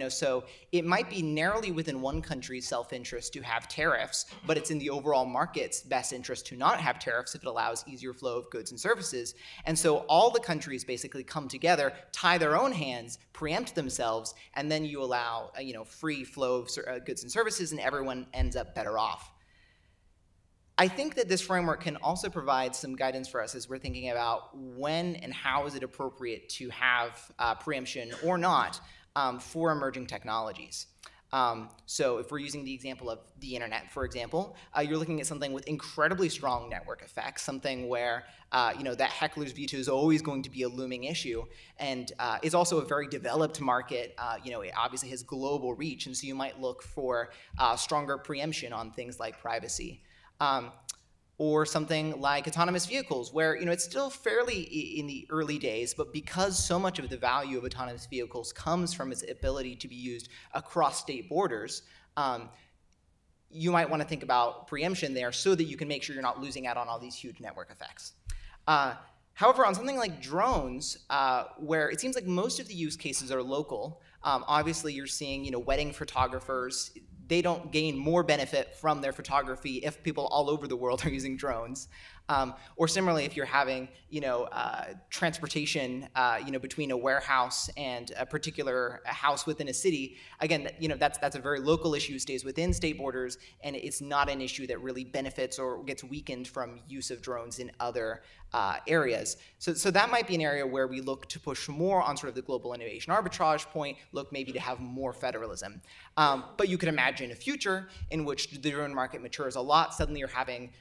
So it might be narrowly within one country's self-interest to have tariffs, but it's in the overall market's best interest to not have tariffs if it allows easier flow of goods and services. And so all the countries basically come together, tie their own hands, preempt themselves, and then you allow free flow of goods and services, and everyone ends up better off. I think that this framework can also provide some guidance for us as we're thinking about when and how is it appropriate to have preemption or not for emerging technologies. So if we're using the example of the internet, for example, you're looking at something with incredibly strong network effects, something where that heckler's veto is always going to be a looming issue, and is also a very developed market. It obviously has global reach, and so you might look for stronger preemption on things like privacy. Or something like autonomous vehicles, where it's still fairly in the early days, but because so much of the value of autonomous vehicles comes from its ability to be used across state borders, you might want to think about preemption there so that you can make sure you're not losing out on all these huge network effects. However, on something like drones, where it seems like most of the use cases are local, obviously you're seeing wedding photographers. They don't gain more benefit from their photography if people all over the world are using drones. Or similarly, if you're having, transportation, between a warehouse and a particular house within a city, again, that's a very local issue, stays within state borders, and it's not an issue that really benefits or gets weakened from use of drones in other areas. So that might be an area where we look to push more on sort of the global innovation arbitrage point, look maybe to have more federalism. But you could imagine a future in which the drone market matures a lot. Suddenly you're having,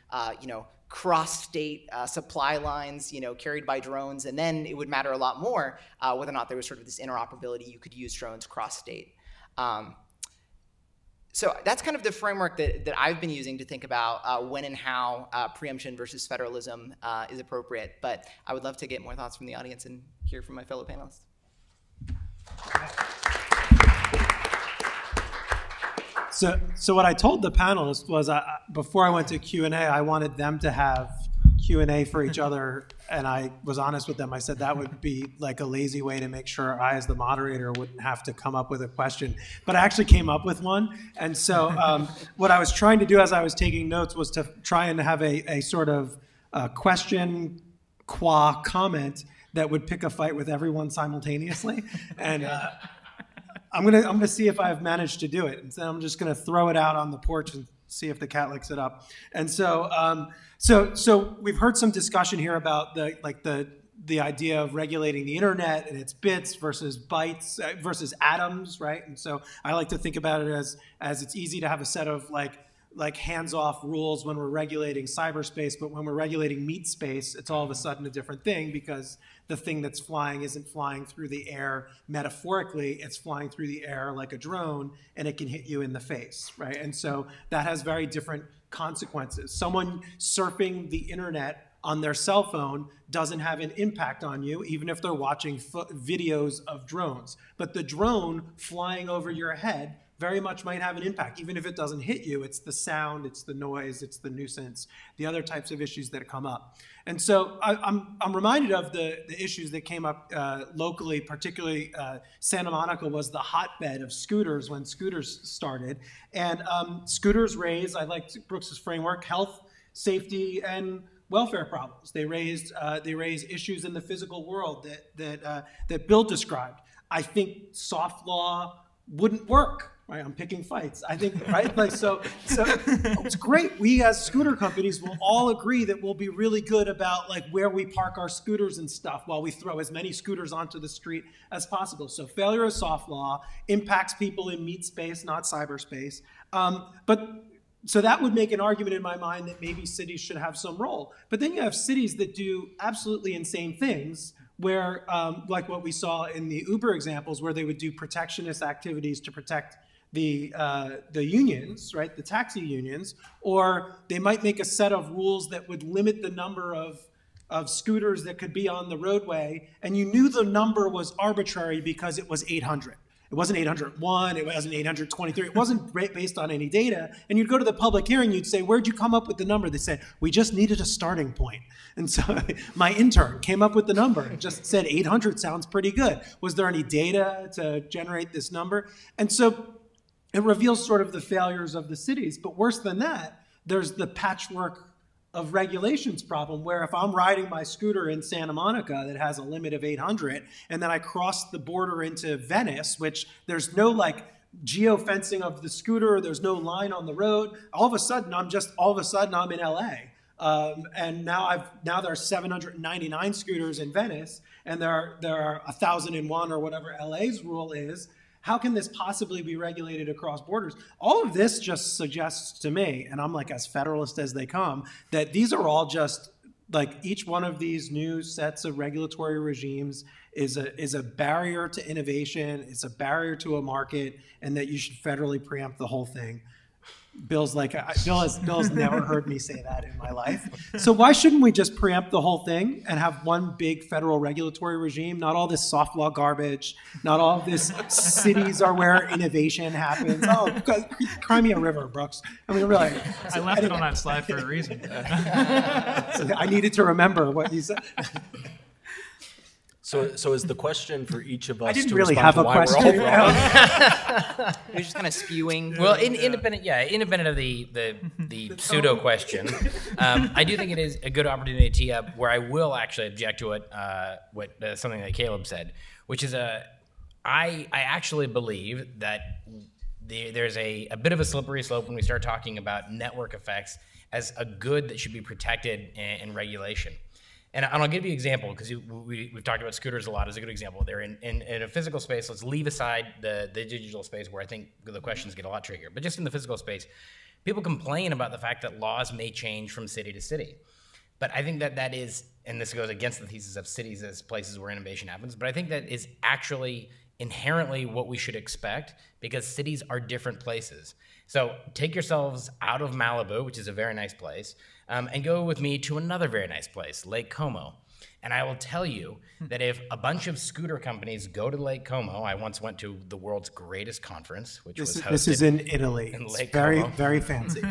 cross-state supply lines, carried by drones, and then it would matter a lot more whether or not there was sort of this interoperability. You could use drones cross-state. So that's kind of the framework that I've been using to think about when and how preemption versus federalism is appropriate. But I would love to get more thoughts from the audience and hear from my fellow panelists. So what I told the panelists was before I went to Q&A, I wanted them to have Q&A for each other, and I was honest with them. I said that would be like a lazy way to make sure I, as the moderator, wouldn't have to come up with a question. But I actually came up with one, and so what I was trying to do as I was taking notes was to try and have a sort of question qua comment that would pick a fight with everyone simultaneously, and I'm gonna see if I've managed to do it. And so I'm just gonna throw it out on the porch and see if the cat licks it up. And so so we've heard some discussion here about the idea of regulating the internet and its bits versus bytes versus atoms, right? And so I like to think about it as it's easy to have a set of like hands-off rules when we're regulating cyberspace, but when we're regulating meat space, it's all of a sudden a different thing, because the thing that's flying isn't flying through the air metaphorically, it's flying through the air like a drone, and it can hit you in the face, right? And so that has very different consequences. Someone surfing the internet on their cell phone doesn't have an impact on you, even if they're watching videos of drones. But the drone flying over your head very much might have an impact. Even if it doesn't hit you, it's the sound, it's the noise, it's the nuisance, the other types of issues that come up. And so I'm reminded of the issues that came up locally, particularly Santa Monica was the hotbed of scooters when scooters started. And scooters raise, I like Brooks's framework, health, safety, and welfare problems. They raise issues in the physical world that Bill described. I think soft law wouldn't work. Right, I'm picking fights. I think, right? Like, so it's great. We as scooter companies will all agree that we'll be really good about like where we park our scooters and stuff while we throw as many scooters onto the street as possible. So failure of soft law impacts people in meat space, not cyberspace. So that would make an argument in my mind that maybe cities should have some role. But then you have cities that do absolutely insane things, where like what we saw in the Uber examples, where they would do protectionist activities to protect the unions, right, the taxi unions, or they might make a set of rules that would limit the number of scooters that could be on the roadway, and you knew the number was arbitrary because it was 800. It wasn't 801, it wasn't 823, it wasn't based on any data. And you'd go to the public hearing, you'd say, where'd you come up with the number? They said, we just needed a starting point. And so my intern came up with the number and just said 800 sounds pretty good. Was there any data to generate this number? And so it reveals sort of the failures of the cities. But worse than that, there's the patchwork of regulations problem, where if I'm riding my scooter in Santa Monica that has a limit of 800, and then I cross the border into Venice, which there's no like geofencing of the scooter, there's no line on the road, all of a sudden I'm in LA. And now there are 799 scooters in Venice, and there are 1,001 or whatever LA's rule is. How can this possibly be regulated across borders? All of this just suggests to me, and I'm like as federalist as they come, that these are all just like each one of these new sets of regulatory regimes is a barrier to innovation, it's a barrier to a market, and that you should federally preempt the whole thing. Bill's never heard me say that in my life. So why shouldn't we just preempt the whole thing and have one big federal regulatory regime? Not all this soft law garbage, not all this cities are where innovation happens. Oh, cry me a river, Brooks. I mean, really. I left it on that slide for a reason. So I needed to remember what you said. So is the question for each of us? I didn't to really respond have to a why question. We're all wrong? You're just kind of spewing. Well, independent of the pseudo question, I do think it is a good opportunity to tee up where I will actually object to something that Caleb said, which is I actually believe that there's a bit of a slippery slope when we start talking about network effects as a good that should be protected in regulation. And I'll give you an example, because we've talked about scooters a lot as a good example. They're in a physical space. Let's leave aside the digital space, where I think the questions get a lot trickier. But just in the physical space, people complain about the fact that laws may change from city to city. But I think that is, and this goes against the thesis of cities as places where innovation happens, but I think that is actually inherently what we should expect, because cities are different places. So take yourselves out of Malibu, which is a very nice place, and go with me to another very nice place, Lake Como. And I will tell you that if a bunch of scooter companies go to Lake Como, I once went to the world's greatest conference, which was hosted. This is in Italy. In It's Lake very, Como. very fancy.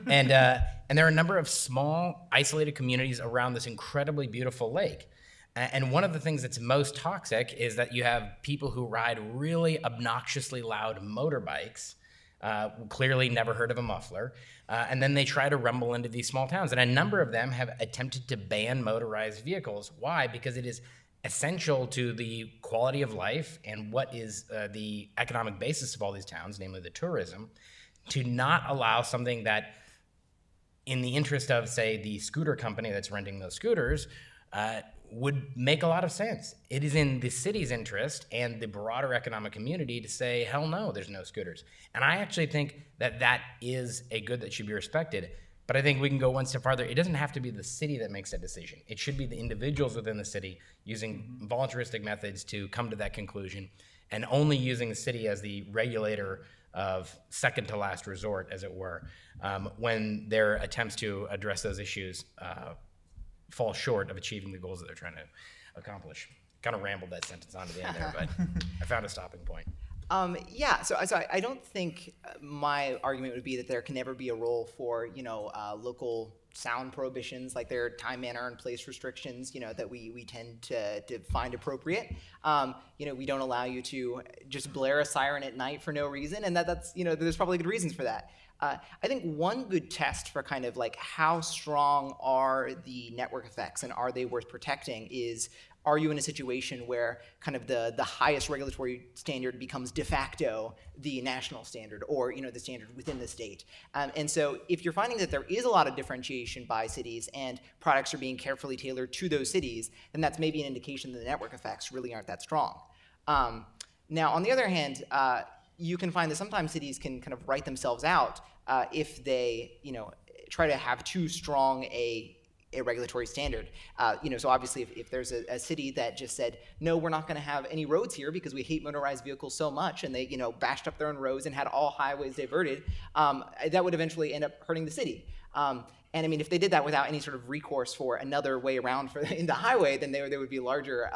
And there are a number of small, isolated communities around this incredibly beautiful lake. And one of the things that's most toxic is that you have people who ride really obnoxiously loud motorbikes, clearly never heard of a muffler, and then they try to rumble into these small towns. And a number of them have attempted to ban motorized vehicles. Why? Because it is essential to the quality of life and what is the economic basis of all these towns, namely the tourism, to not allow something that, in the interest of, say, the scooter company that's renting those scooters, would make a lot of sense. It is in the city's interest and the broader economic community to say, hell no, there's no scooters. And I actually think that that is a good that should be respected. But I think we can go one step farther. It doesn't have to be the city that makes that decision. It should be the individuals within the city using voluntaristic methods to come to that conclusion, and only using the city as the regulator of second to last resort, as it were, when their attempts to address those issues fall short of achieving the goals that they're trying to accomplish. Kind of rambled that sentence onto the end there, but I found a stopping point. Yeah, so I don't think my argument would be that there can never be a role for, local sound prohibitions, like there are time, manner, and place restrictions, that we tend to find appropriate. We don't allow you to just blare a siren at night for no reason, and that's there's probably good reasons for that. I think one good test for kind of like how strong are the network effects and are they worth protecting is, are you in a situation where kind of the highest regulatory standard becomes de facto the national standard, or the standard within the state? And so if you're finding that there is a lot of differentiation by cities and products are being carefully tailored to those cities, then that's maybe an indication that the network effects really aren't that strong. Now, on the other hand, you can find that sometimes cities can kind of write themselves out if they, try to have too strong a regulatory standard. So obviously if there's a city that just said, no, we're not going to have any roads here because we hate motorized vehicles so much, and they, bashed up their own roads and had all highways diverted, that would eventually end up hurting the city. And I mean, if they did that without any sort of recourse for another way around in the highway, then there would be larger,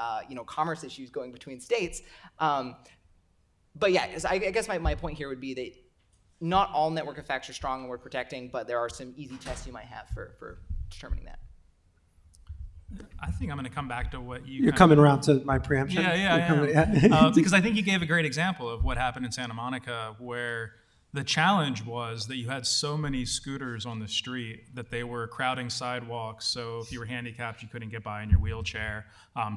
commerce issues going between states. But yeah, I guess my point here would be that not all network effects are strong and worth protecting, but there are some easy tests you might have for determining that. I think I'm going to come back to what You're coming around to my preemption? Yeah. Because I think you gave a great example of what happened in Santa Monica, where the challenge was that you had so many scooters on the street that they were crowding sidewalks. So if you were handicapped, you couldn't get by in your wheelchair.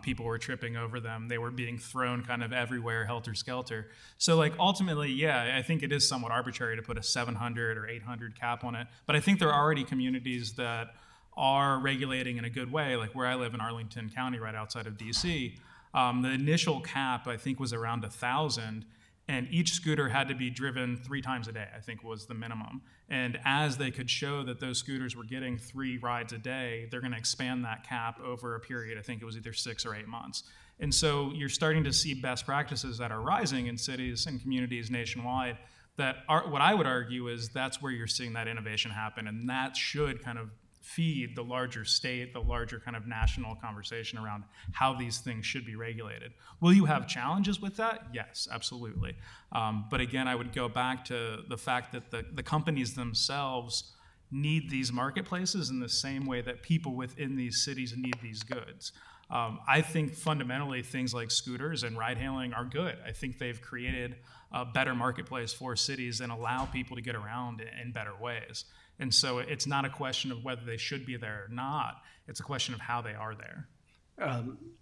People were tripping over them. They were being thrown kind of everywhere, helter-skelter. So like ultimately, yeah, I think it is somewhat arbitrary to put a 700 or 800 cap on it. But I think there are already communities that are regulating in a good way. Like where I live in Arlington County, right outside of DC, the initial cap, I think, was around 1,000. And each scooter had to be driven 3 times a day, I think was the minimum. And as they could show that those scooters were getting 3 rides a day, they're going to expand that cap over a period, I think it was either 6 or 8 months. And so you're starting to see best practices that are rising in cities and communities nationwide that are, what I would argue is that's where you're seeing that innovation happen. And that should kind of feed the larger state, the larger kind of national conversation around how these things should be regulated. Will you have challenges with that? Yes, absolutely. But again, I would go back to the fact that the companies themselves need these marketplaces in the same way that people within these cities need these goods. I think fundamentally things like scooters and ride hailing are good. I think they've created a better marketplace for cities and allow people to get around in better ways. And so it's not a question of whether they should be there or not. It's a question of how they are there.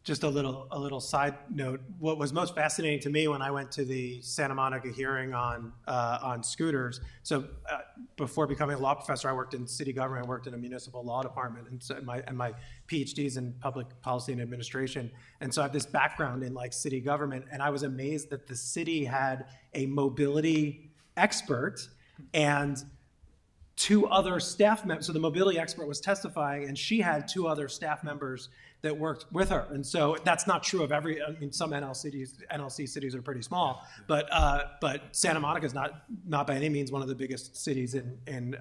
Just a little side note. What was most fascinating to me when I went to the Santa Monica hearing on scooters. So before becoming a law professor, I worked in city government. I worked in a municipal law department, and so my PhD's in public policy and administration. And so I have this background in like city government, and I was amazed that the city had a mobility expert and 2 other staff members. So the mobility expert was testifying, and she had 2 other staff members that worked with her. And so that's not true of every, I mean, some NLC cities are pretty small, but Santa Monica is not by any means one of the biggest cities in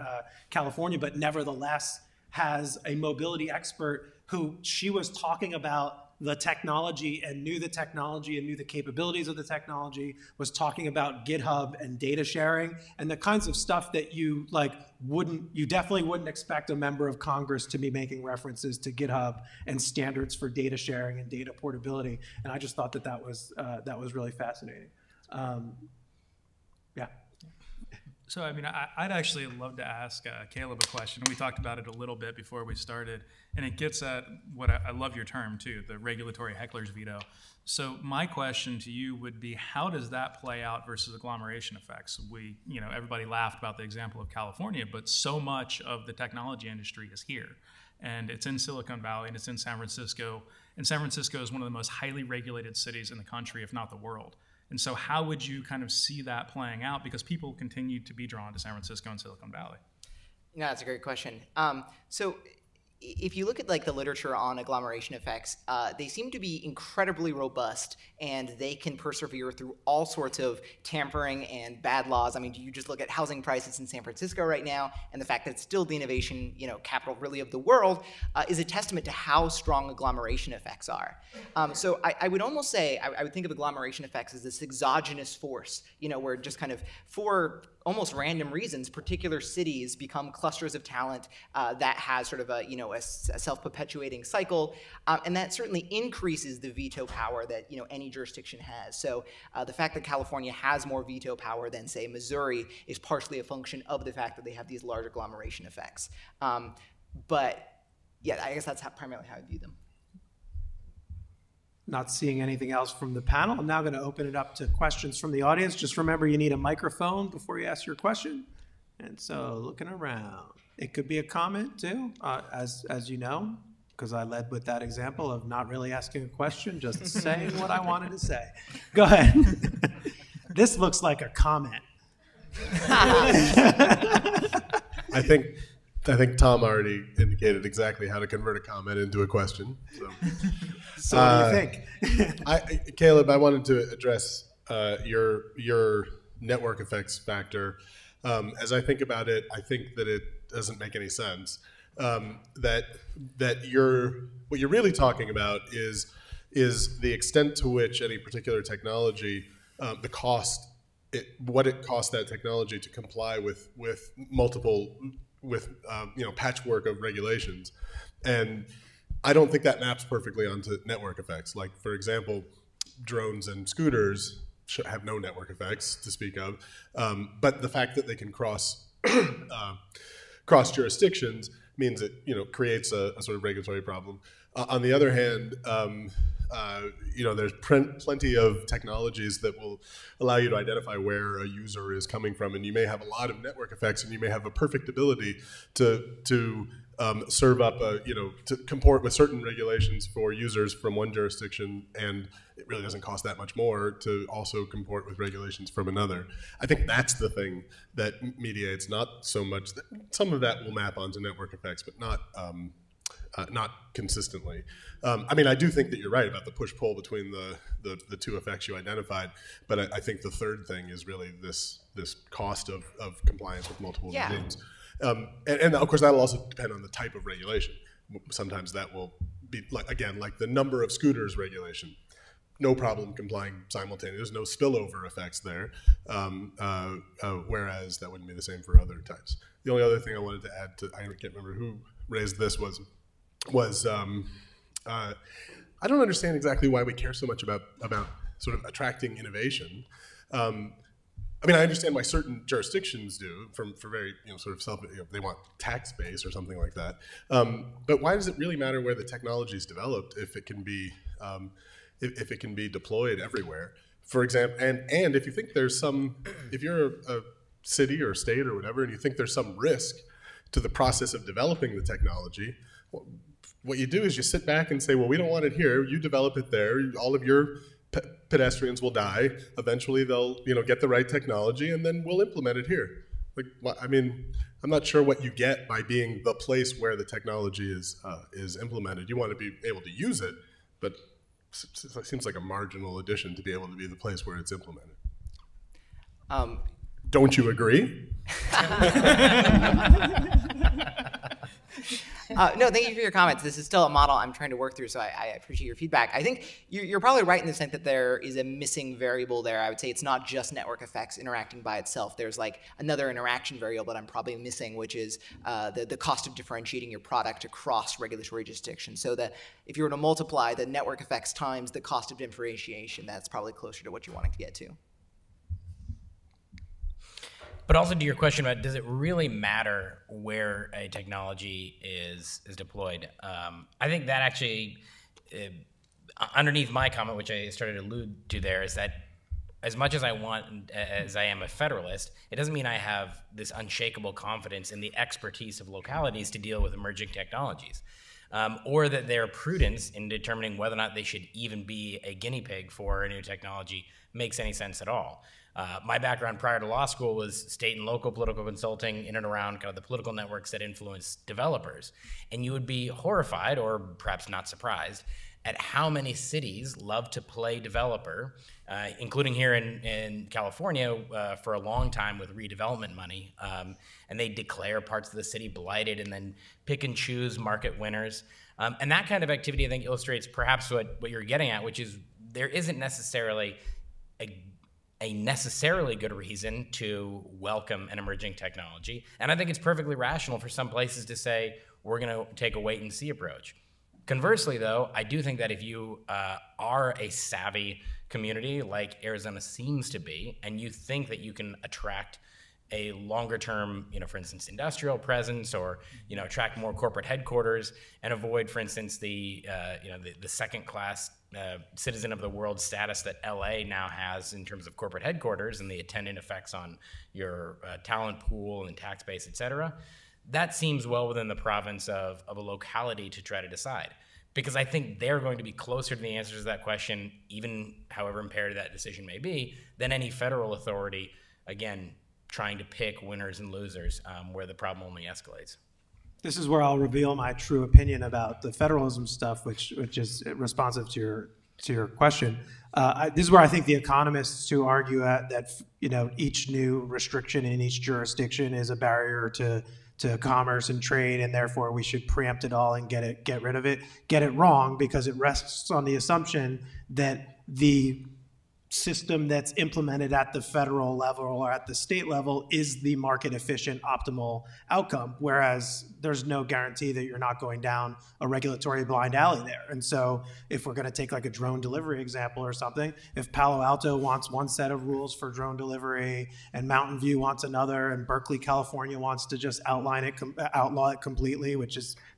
California, but nevertheless has a mobility expert who she was talking about the technology and knew the technology and knew the capabilities of the technology, was talking about GitHub and data sharing and the kinds of stuff that you definitely wouldn't expect a member of Congress to be making references to GitHub and standards for data sharing and data portability. And I just thought that was really fascinating. Yeah. So, I mean, I'd actually love to ask Caleb a question. We talked about it a little bit before we started, and it gets at what I love your term, too, the regulatory heckler's veto. So my question to you would be, how does that play out versus agglomeration effects? Everybody laughed about the example of California, but so much of the technology industry is here. And it's in Silicon Valley, and it's in San Francisco. And San Francisco is one of the most highly regulated cities in the country, if not the world. And so how would you kind of see that playing out? Because people continue to be drawn to San Francisco and Silicon Valley. No, that's a great question. So if you look at the literature on agglomeration effects, they seem to be incredibly robust, and they can persevere through all sorts of tampering and bad laws. I mean, you just look at housing prices in San Francisco right now, and the fact that it's still the innovation, capital really of the world, is a testament to how strong agglomeration effects are. So I would almost say, I would think of agglomeration effects as this exogenous force, where just kind of for almost random reasons, particular cities become clusters of talent that has sort of a self-perpetuating cycle, and that certainly increases the veto power that any jurisdiction has. So the fact that California has more veto power than, say, Missouri is partially a function of the fact that they have these large agglomeration effects. But yeah, I guess that's primarily how I view them. Not seeing anything else from the panel. I'm now going to open it up to questions from the audience. Just remember, you need a microphone before you ask your question. And so looking around, it could be a comment too, as you know, because I led with that example of not really asking a question, just saying what I wanted to say. Go ahead. This looks like a comment. I think Tom already indicated exactly how to convert a comment into a question. So what do you think? Caleb, I wanted to address your network effects factor. As I think about it, I think that it doesn't make any sense. That what you're really talking about is the extent to which any particular technology, what it costs that technology to comply with patchwork of regulations. And I don't think that maps perfectly onto network effects. Like, for example, drones and scooters have no network effects to speak of, but the fact that they can cross jurisdictions means it creates a sort of regulatory problem. On the other hand, there's plenty of technologies that will allow you to identify where a user is coming from, and you may have a lot of network effects, and you may have a perfect ability to serve up to comport with certain regulations for users from one jurisdiction, and it really doesn't cost that much more to also comport with regulations from another. I think that's the thing that mediates, not so much that some of that will map onto network effects, but not consistently. I mean, I do think that you're right about the push-pull between the two effects you identified, but I think the third thing is really this cost of compliance with multiple regimes. And of course, that'll also depend on the type of regulation. Sometimes that will be, like the number of scooters regulation. No problem complying simultaneously. There's no spillover effects there, whereas that wouldn't be the same for other types. The only other thing I wanted to add I can't remember who raised this, was I don't understand exactly why we care so much about sort of attracting innovation. I mean, I understand why certain jurisdictions do, for very sort of they want tax base or something like that. But why does it really matter where the technology is developed if it can be deployed everywhere? For example, and if you think if you're a city or state or whatever, and you think there's some risk to the process of developing the technology, what you do is you sit back and say, well, we don't want it here. You develop it there. All of your pedestrians will die. Eventually, they'll get the right technology, and then we'll implement it here. I mean, I'm not sure what you get by being the place where the technology is implemented. You want to be able to use it, but it seems like a marginal addition to be able to be the place where it's implemented. Don't you agree? No, thank you for your comments. This is still a model I'm trying to work through, so I appreciate your feedback. I think you're probably right in the sense that there is a missing variable there. I would say it's not just network effects interacting by itself. There's like another interaction variable that I'm probably missing, which is the cost of differentiating your product across regulatory jurisdictions. So that if you were to multiply the network effects times the cost of differentiation, that's probably closer to what you're wanting to get to. But also to your question about does it really matter where a technology is deployed? I think that actually, underneath my comment, which I started to allude to there, is that as much as I am a federalist, it doesn't mean I have this unshakable confidence in the expertise of localities to deal with emerging technologies, or that their prudence in determining whether or not they should even be a guinea pig for a new technology makes any sense at all. My background prior to law school was state and local political consulting in and around kind of the political networks that influence developers. And you would be horrified, or perhaps not surprised, at how many cities love to play developer, including here in California for a long time with redevelopment money. And they declare parts of the city blighted and then pick and choose market winners. And that kind of activity, I think, illustrates perhaps what you're getting at, which is there isn't necessarily a necessarily good reason to welcome an emerging technology. And I think it's perfectly rational for some places to say, we're going to take a wait and see approach. Conversely, though, I do think that if you are a savvy community like Arizona seems to be, and you think that you can attract a longer term, for instance, industrial presence, or, attract more corporate headquarters and avoid, for instance, the second class citizen of the world status that LA now has in terms of corporate headquarters and the attendant effects on your talent pool and tax base, et cetera, that seems well within the province of a locality to try to decide. Because I think they're going to be closer to the answers to that question, even however impaired that decision may be, than any federal authority, again, trying to pick winners and losers where the problem only escalates. This is where I'll reveal my true opinion about the federalism stuff, which is responsive to your question. This is where I think the economists who argue that each new restriction in each jurisdiction is a barrier to commerce and trade, and therefore we should preempt it all and get rid of it, get it wrong, because it rests on the assumption that the system that's implemented at the federal level or at the state level is the market efficient optimal outcome, whereas there's no guarantee that you're not going down a regulatory blind alley there. And so if we're going to take like a drone delivery example or something, if Palo Alto wants one set of rules for drone delivery and Mountain View wants another, and Berkeley, California wants to just outlaw it completely,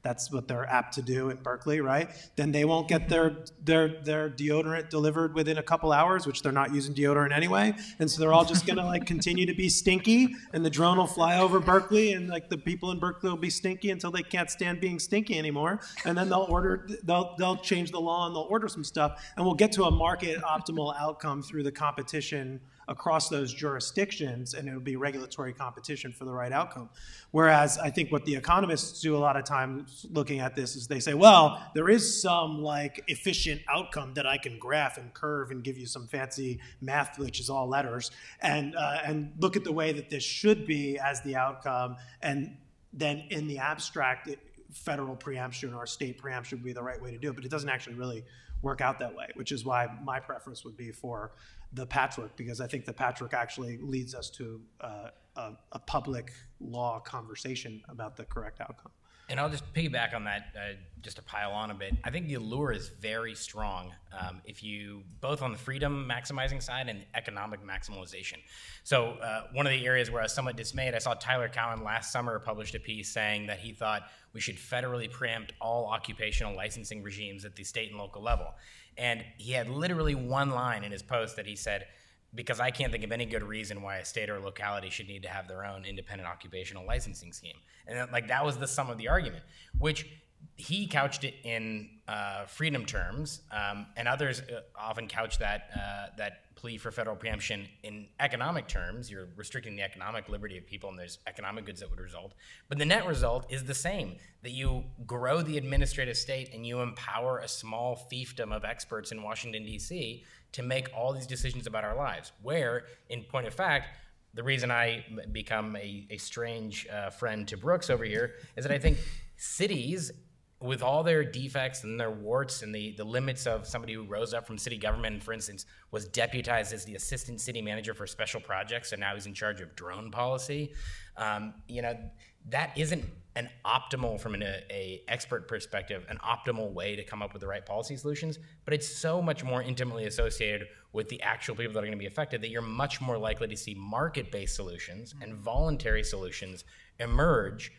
that's what they're apt to do in Berkeley, right? Then they won't get their deodorant delivered within a couple hours, which they're not using deodorant anyway. And so they're all just gonna continue to be stinky, and the drone will fly over Berkeley, and the people in Berkeley will be stinky until they can't stand being stinky anymore. And then they'll change the law and they'll order some stuff, and we'll get to a market optimal outcome through the competition across those jurisdictions, and it'll be regulatory competition for the right outcome. Whereas I think what the economists do a lot of times looking at this is they say, well, there is some efficient outcome that I can graph and curve and give you some fancy math, which is all letters, and look at the way that this should be as the outcome, and then in the abstract, federal preemption or state preemption would be the right way to do it, but it doesn't actually really work out that way, which is why my preference would be for the patchwork, because I think the patchwork actually leads us to a public law conversation about the correct outcome. And I'll just piggyback on that, just to pile on a bit. I think the allure is very strong if you, both on the freedom maximizing side and economic maximalization. So one of the areas where I was somewhat dismayed, I saw Tyler Cowen last summer published a piece saying that he thought we should federally preempt all occupational licensing regimes at the state and local level. And he had literally one line in his post that he said, because I can't think of any good reason why a state or locality should need to have their own independent occupational licensing scheme. And that was the sum of the argument, which he couched it in freedom terms, and others often couch that plea for federal preemption in economic terms. You're restricting the economic liberty of people, and there's economic goods that would result. But the net result is the same, that you grow the administrative state and you empower a small fiefdom of experts in Washington, D.C. to make all these decisions about our lives, where, in point of fact, the reason I become a strange friend to Brooks over here is that I think cities, with all their defects and their warts and the limits of somebody who rose up from city government and, for instance, was deputized as the assistant city manager for special projects, and now he's in charge of drone policy. You know, that isn't an optimal, from a expert perspective, an optimal way to come up with the right policy solutions, but it's so much more intimately associated with the actual people that are going to be affected that you're much more likely to see market-based solutions and voluntary solutions emerge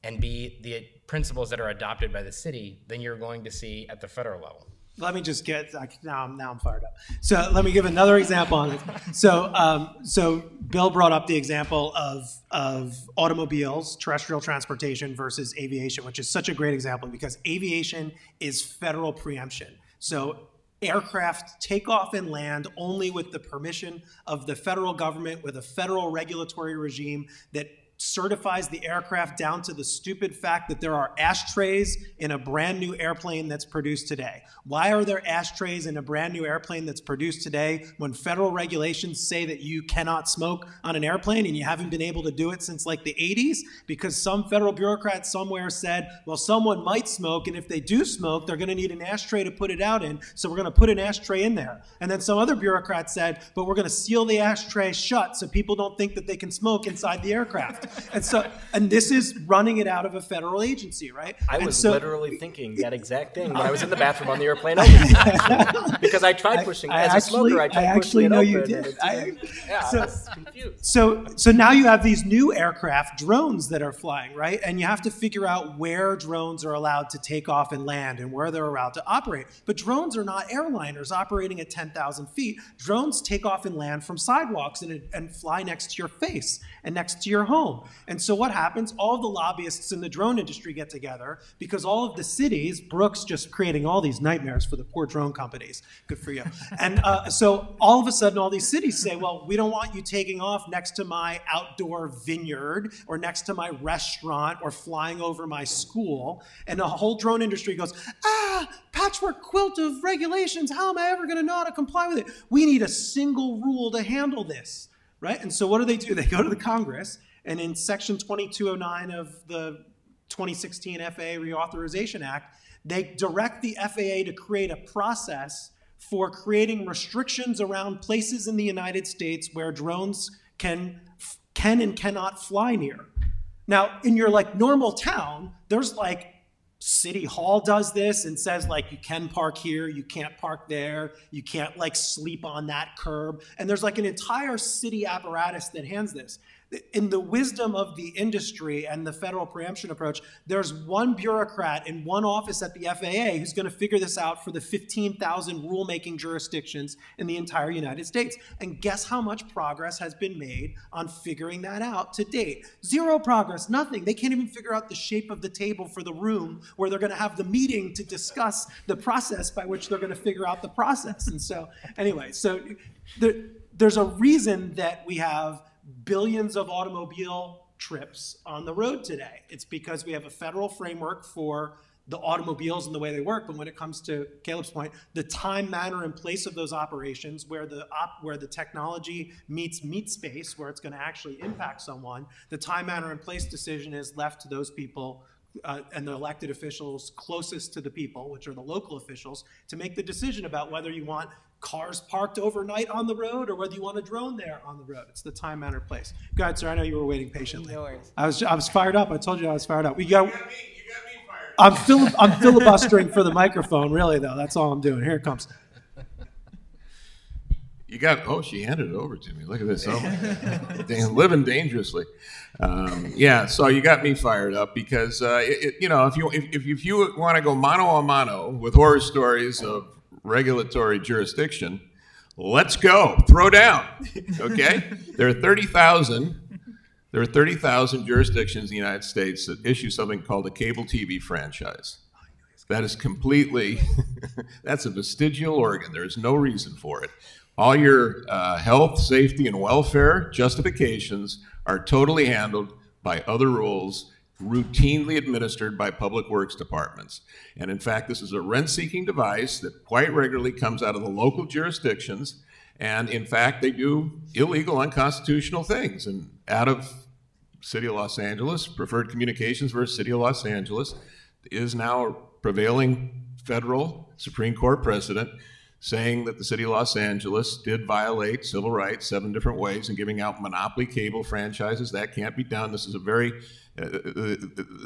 and be the principles that are adopted by the city than you're going to see at the federal level. Let me just get, now I'm fired up. So let me give another example on it. So Bill brought up the example of automobiles, terrestrial transportation versus aviation, which is such a great example because aviation is federal preemption. So aircraft take off and land only with the permission of the federal government, with a federal regulatory regime that certifies the aircraft down to the stupid fact that there are ashtrays in a brand new airplane that's produced today. Why are there ashtrays in a brand new airplane that's produced today when federal regulations say that you cannot smoke on an airplane and you haven't been able to do it since like the 80s? Because some federal bureaucrat somewhere said, well, someone might smoke, and if they do smoke, they're going to need an ashtray to put it out in, so we're going to put an ashtray in there. And then some other bureaucrat said, but we're going to seal the ashtray shut so people don't think that they can smoke inside the aircraft. And this is running it out of a federal agency, right? I was literally thinking that exact thing when I was in the bathroom on the airplane because I tried pushing as a smoker. I tried pushing it open. You did. I was confused. So now you have these new aircraft, drones that are flying, right? And you have to figure out where drones are allowed to take off and land and where they're allowed to operate. But drones are not airliners operating at 10,000 feet. Drones take off and land from sidewalks and fly next to your face and next to your home. And so what happens? All the lobbyists in the drone industry get together because all of the cities, Brooks just creating all these nightmares for the poor drone companies. Good for you. And so all of a sudden, all these cities say, well, we don't want you taking off next to my outdoor vineyard or next to my restaurant or flying over my school. And the whole drone industry goes, patchwork quilt of regulations. How am I ever going to know how to comply with it? We need a single rule to handle this, right? And so what do? They go to the Congress, and in Section 2209 of the 2016 FAA Reauthorization Act, they direct the FAA to create a process for creating restrictions around places in the United States where drones can and cannot fly near. Now, in your like normal town, there's like City Hall does this and says like you can park here, you can't park there, you can't like sleep on that curb. And there's like an entire city apparatus that hands this. In the wisdom of the industry and the federal preemption approach, there's one bureaucrat in one office at the FAA who's going to figure this out for the 15,000 rulemaking jurisdictions in the entire United States. And guess how much progress has been made on figuring that out to date? Zero progress, nothing. They can't even figure out the shape of the table for the room where they're going to have the meeting to discuss the process by which they're going to figure out the process. And so anyway, so there's a reason that we have billions of automobile trips on the road today. It's because we have a federal framework for the automobiles and the way they work. But when it comes to Caleb's point, the time, manner, and place of those operations, where the technology meets meat space, where it's going to actually impact someone, the time, manner, and place decision is left to those people and the elected officials closest to the people, which are the local officials, to make the decision about whether you want cars parked overnight on the road or whether you want a drone there on the road. It's the time, manner, place. Go ahead, sir. I know you were waiting patiently. No worries. I was fired up. I told you I was fired up. You got me fired I'm I'm filibustering for the microphone, really, though. That's all I'm doing. Here it comes. You got, oh, she handed it over to me. Look at this. Oh, living dangerously. Yeah, so you got me fired up because, you know, if you want to go mano a mano with horror stories of regulatory jurisdiction, let's go. Throw down, okay? There are 30,000 jurisdictions in the United States that issue something called a cable TV franchise. That is completely, that's a vestigial organ. There's no reason for it. All your health, safety, and welfare justifications are totally handled by other rules, routinely administered by public works departments. And in fact, this is a rent-seeking device that quite regularly comes out of the local jurisdictions. And in fact, they do illegal, unconstitutional things. And out of City of Los Angeles, Preferred Communications versus City of Los Angeles, is now a prevailing federal Supreme Court precedent saying that the city of Los Angeles did violate civil rights 7 different ways and giving out monopoly cable franchises. That can't be done. This is a very,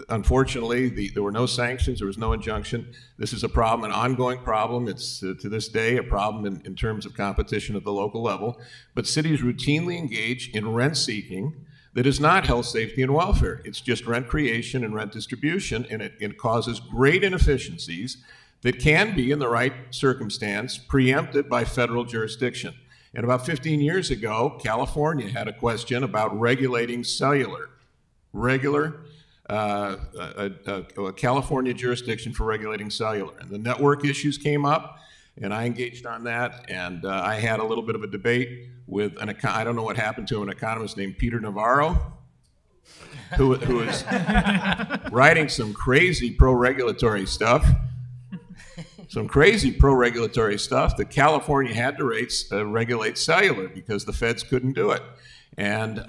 unfortunately, there were no sanctions, there was no injunction. This is a problem, an ongoing problem. It's to this day a problem in terms of competition at the local level. But cities routinely engage in rent seeking that is not health, safety, and welfare. It's just rent creation and rent distribution, and it causes great inefficiencies that can be, in the right circumstance, preempted by federal jurisdiction. And about 15 years ago, California had a question about regulating cellular, a California jurisdiction for regulating cellular. And the network issues came up, and I engaged on that, and I had a little bit of a debate with I don't know what happened to an economist named Peter Navarro, who is writing some crazy pro-regulatory stuff. Some crazy pro-regulatory stuff that California had to regulate cellular because the feds couldn't do it. And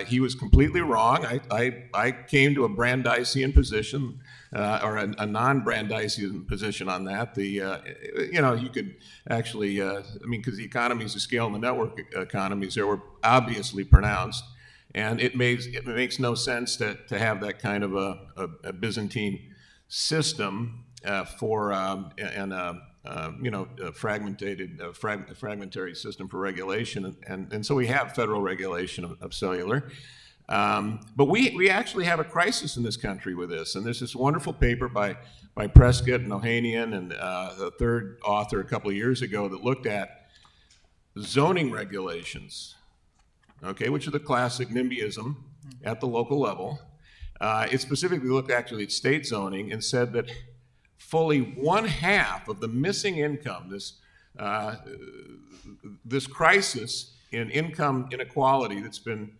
he was completely wrong. I came to a Brandeisian position, or a non-Brandeisian position on that. You could actually, because the economies of scale and the network economies there were obviously pronounced. And it makes no sense to have that kind of a Byzantine system for a fragmentary system for regulation, and so we have federal regulation of cellular. But we actually have a crisis in this country with this, and there's this wonderful paper by Prescott and Ohanian and the third author a couple of years ago that looked at zoning regulations, okay, which are the classic NIMBYism at the local level. It specifically looked actually at state zoning and said that fully 1/2 of the missing income, this crisis in income inequality that's been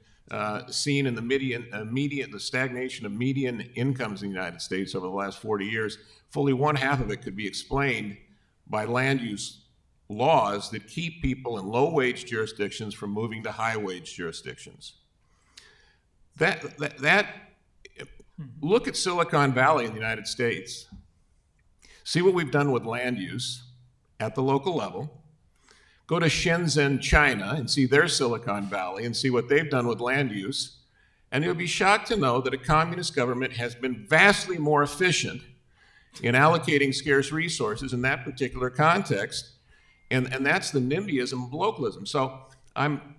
seen in the stagnation of median incomes in the United States over the last 40 years, fully 1/2 of it could be explained by land use laws that keep people in low-wage jurisdictions from moving to high-wage jurisdictions. Look at Silicon Valley in the United States. See what we've done with land use at the local level. Go to Shenzhen, China, and see their Silicon Valley and see what they've done with land use. And you'll be shocked to know that a communist government has been vastly more efficient in allocating scarce resources in that particular context. And that's the NIMBYism of localism. So I'm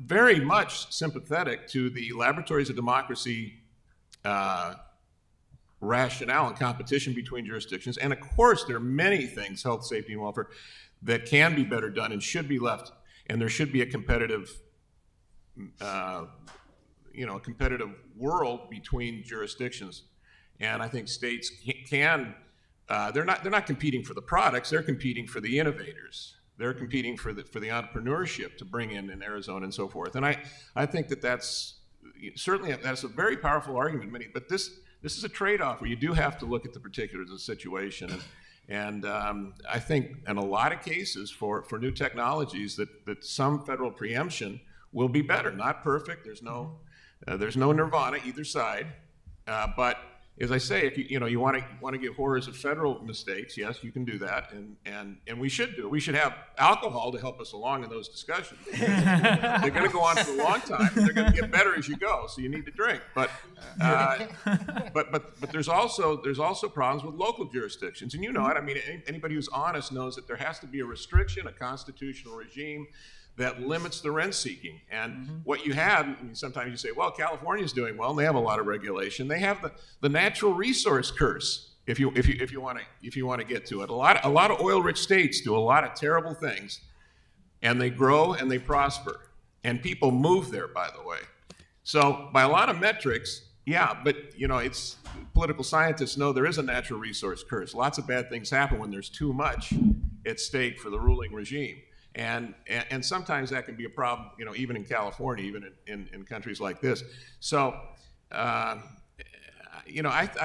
very much sympathetic to the laboratories of democracy rationale and competition between jurisdictions. And of course, there are many things, health, safety, and welfare, that can be better done and should be left. And there should be a competitive, a competitive world between jurisdictions. And I think states can, they're not competing for the products, they're competing for the innovators. They're competing for the entrepreneurship to bring in Arizona and so forth. And I think that's certainly, that's a very powerful argument, but this is a trade-off where you do have to look at the particulars of the situation. And I think in a lot of cases for new technologies that some federal preemption will be better. Not perfect. There's no nirvana either side. But as I say, if you want to give horrors of federal mistakes, yes, you can do that, and we should do it. We should have alcohol to help us along in those discussions. They're going to go on for a long time, and they're going to get better as you go. So you need to drink. But there's also problems with local jurisdictions, and you know it. I mean, anybody who's honest knows that there has to be a restriction, a constitutional regime that limits the rent seeking. And what you have, I mean, sometimes you say, well, California's doing well, and they have a lot of regulation. They have the natural resource curse, if you want to get to it. A lot of oil-rich states do a lot of terrible things, and they grow and they prosper, and people move there, by the way. So by a lot of metrics, yeah, but it's political scientists know there is a natural resource curse. Lots of bad things happen when there's too much at stake for the ruling regime. And sometimes that can be a problem, even in California, even in countries like this. So, I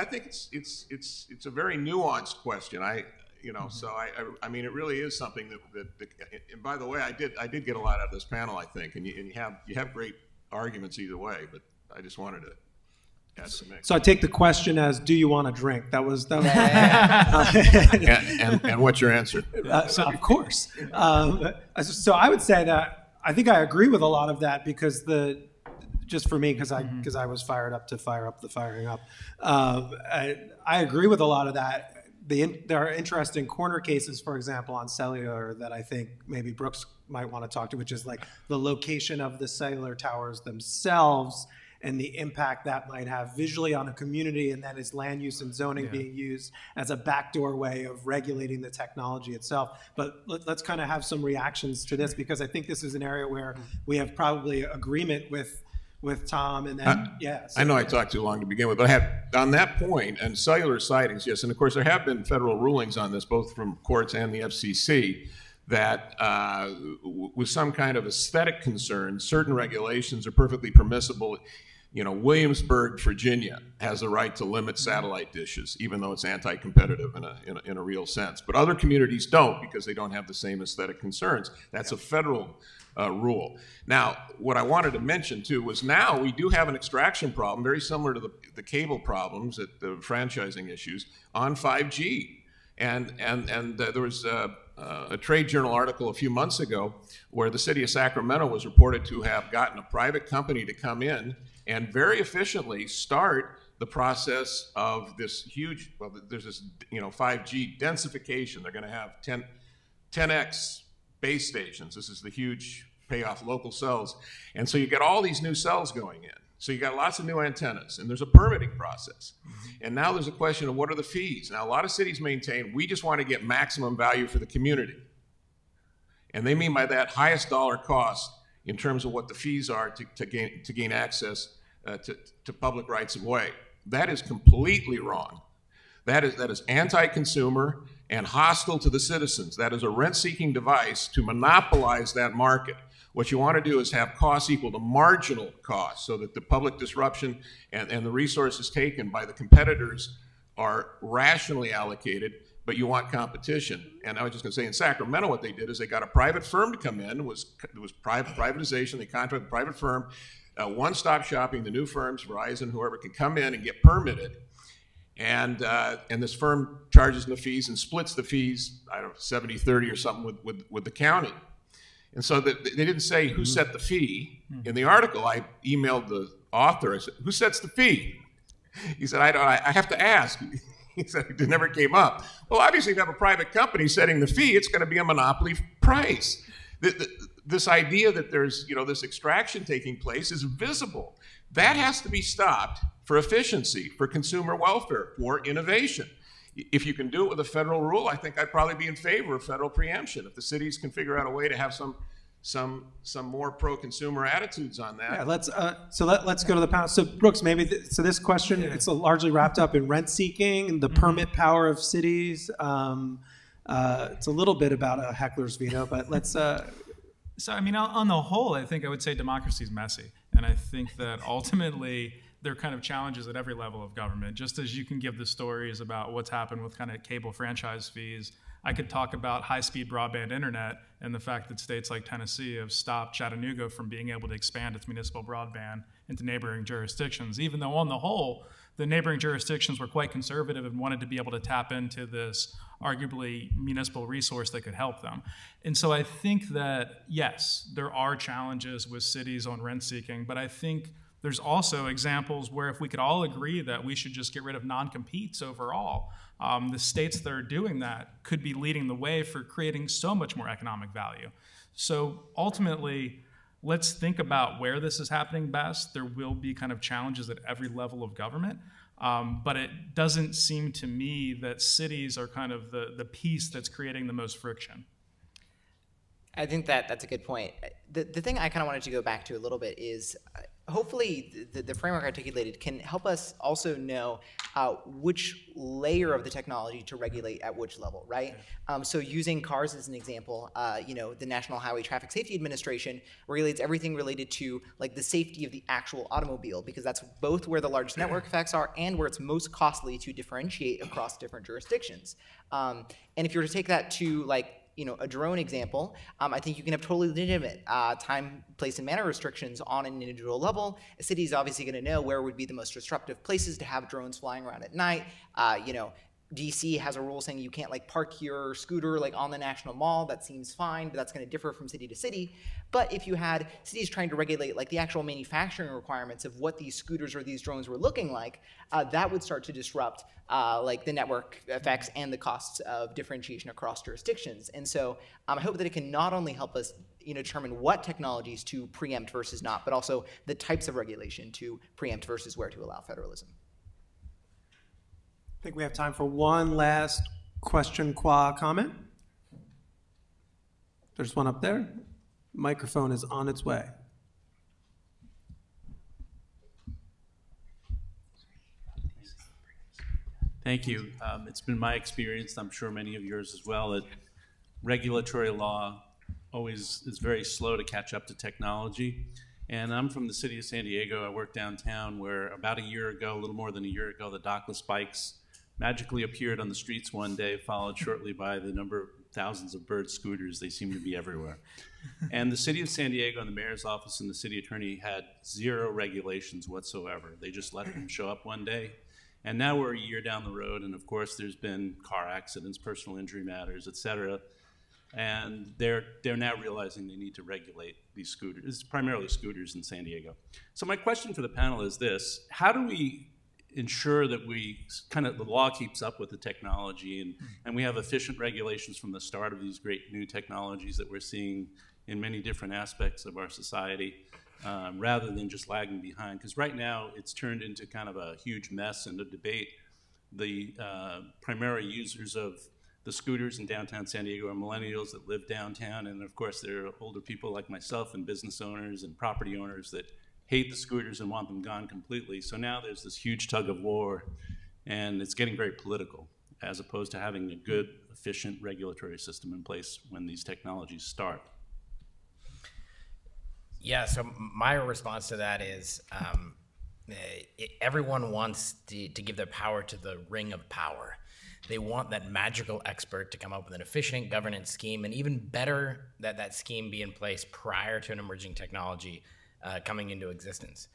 think it's a very nuanced question. So I mean, it really is something that and by the way, I did get a lot out of this panel, I think, and you have great arguments either way. But I just wanted to That's the mix. So I take the question as, do you want a drink? That was and what's your answer? So of course. So I would say that I think I agree with a lot of that because just for me, because I was fired up to fire up the firing up. I agree with a lot of that. There are interesting corner cases, for example, on cellular that I think maybe Brooks might want to talk to, which is like the location of the cellular towers themselves and the impact that might have visually on a community, and then is land use and zoning being used as a backdoor way of regulating the technology itself. But let's kind of have some reactions to this, because I think this is an area where we have probably agreement with Tom, and then I know I talked too long to begin with, but I have on that point and cellular sightings, yes, and of course there have been federal rulings on this, both from courts and the FCC, that with some kind of aesthetic concern, certain regulations are perfectly permissible. You know, Williamsburg, Virginia, has a right to limit satellite dishes, even though it's anti-competitive in a real sense. But other communities don't, because they don't have the same aesthetic concerns. That's a federal rule. Now, what I wanted to mention too was now we do have an extraction problem, very similar to the cable problems, the franchising issues on 5G. And there was a trade journal article a few months ago where the city of Sacramento was reported to have gotten a private company to come in and very efficiently start the process of this huge, well, there's this 5G densification. They're going to have 10x base stations. This is the huge payoff local cells. And so you get all these new cells going in. So you got lots of new antennas, and there's a permitting process. And now there's a question of what are the fees? Now, a lot of cities maintain we just want to get maximum value for the community. And they mean by that highest dollar cost in terms of what the fees are to gain access to public rights of way. That is completely wrong. That is anti-consumer and hostile to the citizens. That is a rent-seeking device to monopolize that market. What you want to do is have costs equal to marginal costs so that the public disruption and the resources taken by the competitors are rationally allocated, but you want competition. And I was just going to say, in Sacramento, what they did is they got a private firm to come in. It was privatization. They contracted a private firm, one-stop shopping. The new firms, Verizon, whoever, can come in and get permitted. And this firm charges them the fees and splits the fees, I don't know, 70-30 or something with the county. And so they didn't say who set the fee. In the article, I emailed the author. I said, who sets the fee? He said, I have to ask. He said, it never came up. Well, obviously, if you have a private company setting the fee, it's going to be a monopoly price. This idea that there's this extraction taking place is visible. That has to be stopped for efficiency, for consumer welfare, for innovation. If you can do it with a federal rule, I think I'd probably be in favor of federal preemption. If the cities can figure out a way to have some more pro-consumer attitudes on that. Yeah, let's go to the panel. So Brooks, maybe this question, it's largely wrapped up in rent seeking, the permit power of cities. It's a little bit about a heckler's veto, but let's. So I mean, on the whole, I think I would say democracy is messy, and I think that ultimately there are kind of challenges at every level of government. Just as you can give the stories about what's happened with kind of cable franchise fees, I could talk about high-speed broadband internet and the fact that states like Tennessee have stopped Chattanooga from being able to expand its municipal broadband into neighboring jurisdictions, even though on the whole, the neighboring jurisdictions were quite conservative and wanted to be able to tap into this arguably municipal resource that could help them. And so I think that, yes, there are challenges with cities on rent seeking, but I think there's also examples where if we could all agree that we should just get rid of non-competes overall, the states that are doing that could be leading the way for creating so much more economic value. So ultimately, let's think about where this is happening best. There will be kind of challenges at every level of government, but it doesn't seem to me that cities are kind of the piece that's creating the most friction. I think that's a good point. The thing I kind of wanted to go back to a little bit is hopefully the framework articulated can help us also know which layer of the technology to regulate at which level, right? So using cars as an example, the National Highway Traffic Safety Administration regulates everything related to like the safety of the actual automobile, because that's both where the largest network effects are and where it's most costly to differentiate across different jurisdictions. And if you were to take that to like a drone example, I think you can have totally legitimate time, place, and manner restrictions on an individual level. A city is obviously going to know where would be the most disruptive places to have drones flying around at night. DC has a rule saying you can't park your scooter on the National Mall. That seems fine, but that's going to differ from city to city. But if you had cities trying to regulate the actual manufacturing requirements of what these scooters or these drones were looking like, that would start to disrupt the network effects and the costs of differentiation across jurisdictions. And so I hope that it can not only help us determine what technologies to preempt versus not, but also the types of regulation to preempt versus where to allow federalism. I think we have time for one last question qua comment. There's one up there. Microphone is on its way. Thank you. It's been my experience, I'm sure many of yours as well, that regulatory law always is very slow to catch up to technology. And I'm from the city of San Diego. I work downtown where about a year ago, a little more than a year ago, the dockless bikes magically appeared on the streets one day, followed shortly by the number of thousands of bird scooters. They seem to be everywhere. And the city of San Diego and the mayor's office and the city attorney had zero regulations whatsoever. They just let them show up one day. And now we're a year down the road, and of course there's been car accidents, personal injury matters, et cetera. And they're now realizing they need to regulate these scooters. It's primarily scooters in San Diego. So my question for the panel is this: how do we ensure that the law keeps up with the technology and we have efficient regulations from the start of these great new technologies that we're seeing in many different aspects of our society, rather than just lagging behind? Because right now it's turned into kind of a huge mess and a debate. The primary users of the scooters in downtown San Diego are millennials that live downtown, and of course there are older people like myself and business owners and property owners that hate the scooters and want them gone completely. So now there's this huge tug of war, and it's getting very political, as opposed to having a good, efficient regulatory system in place when these technologies start. Yeah, so my response to that is everyone wants to give their power to the ring of power. They want that magical expert to come up with an efficient governance scheme, and even better, that scheme be in place prior to an emerging technology coming into existence.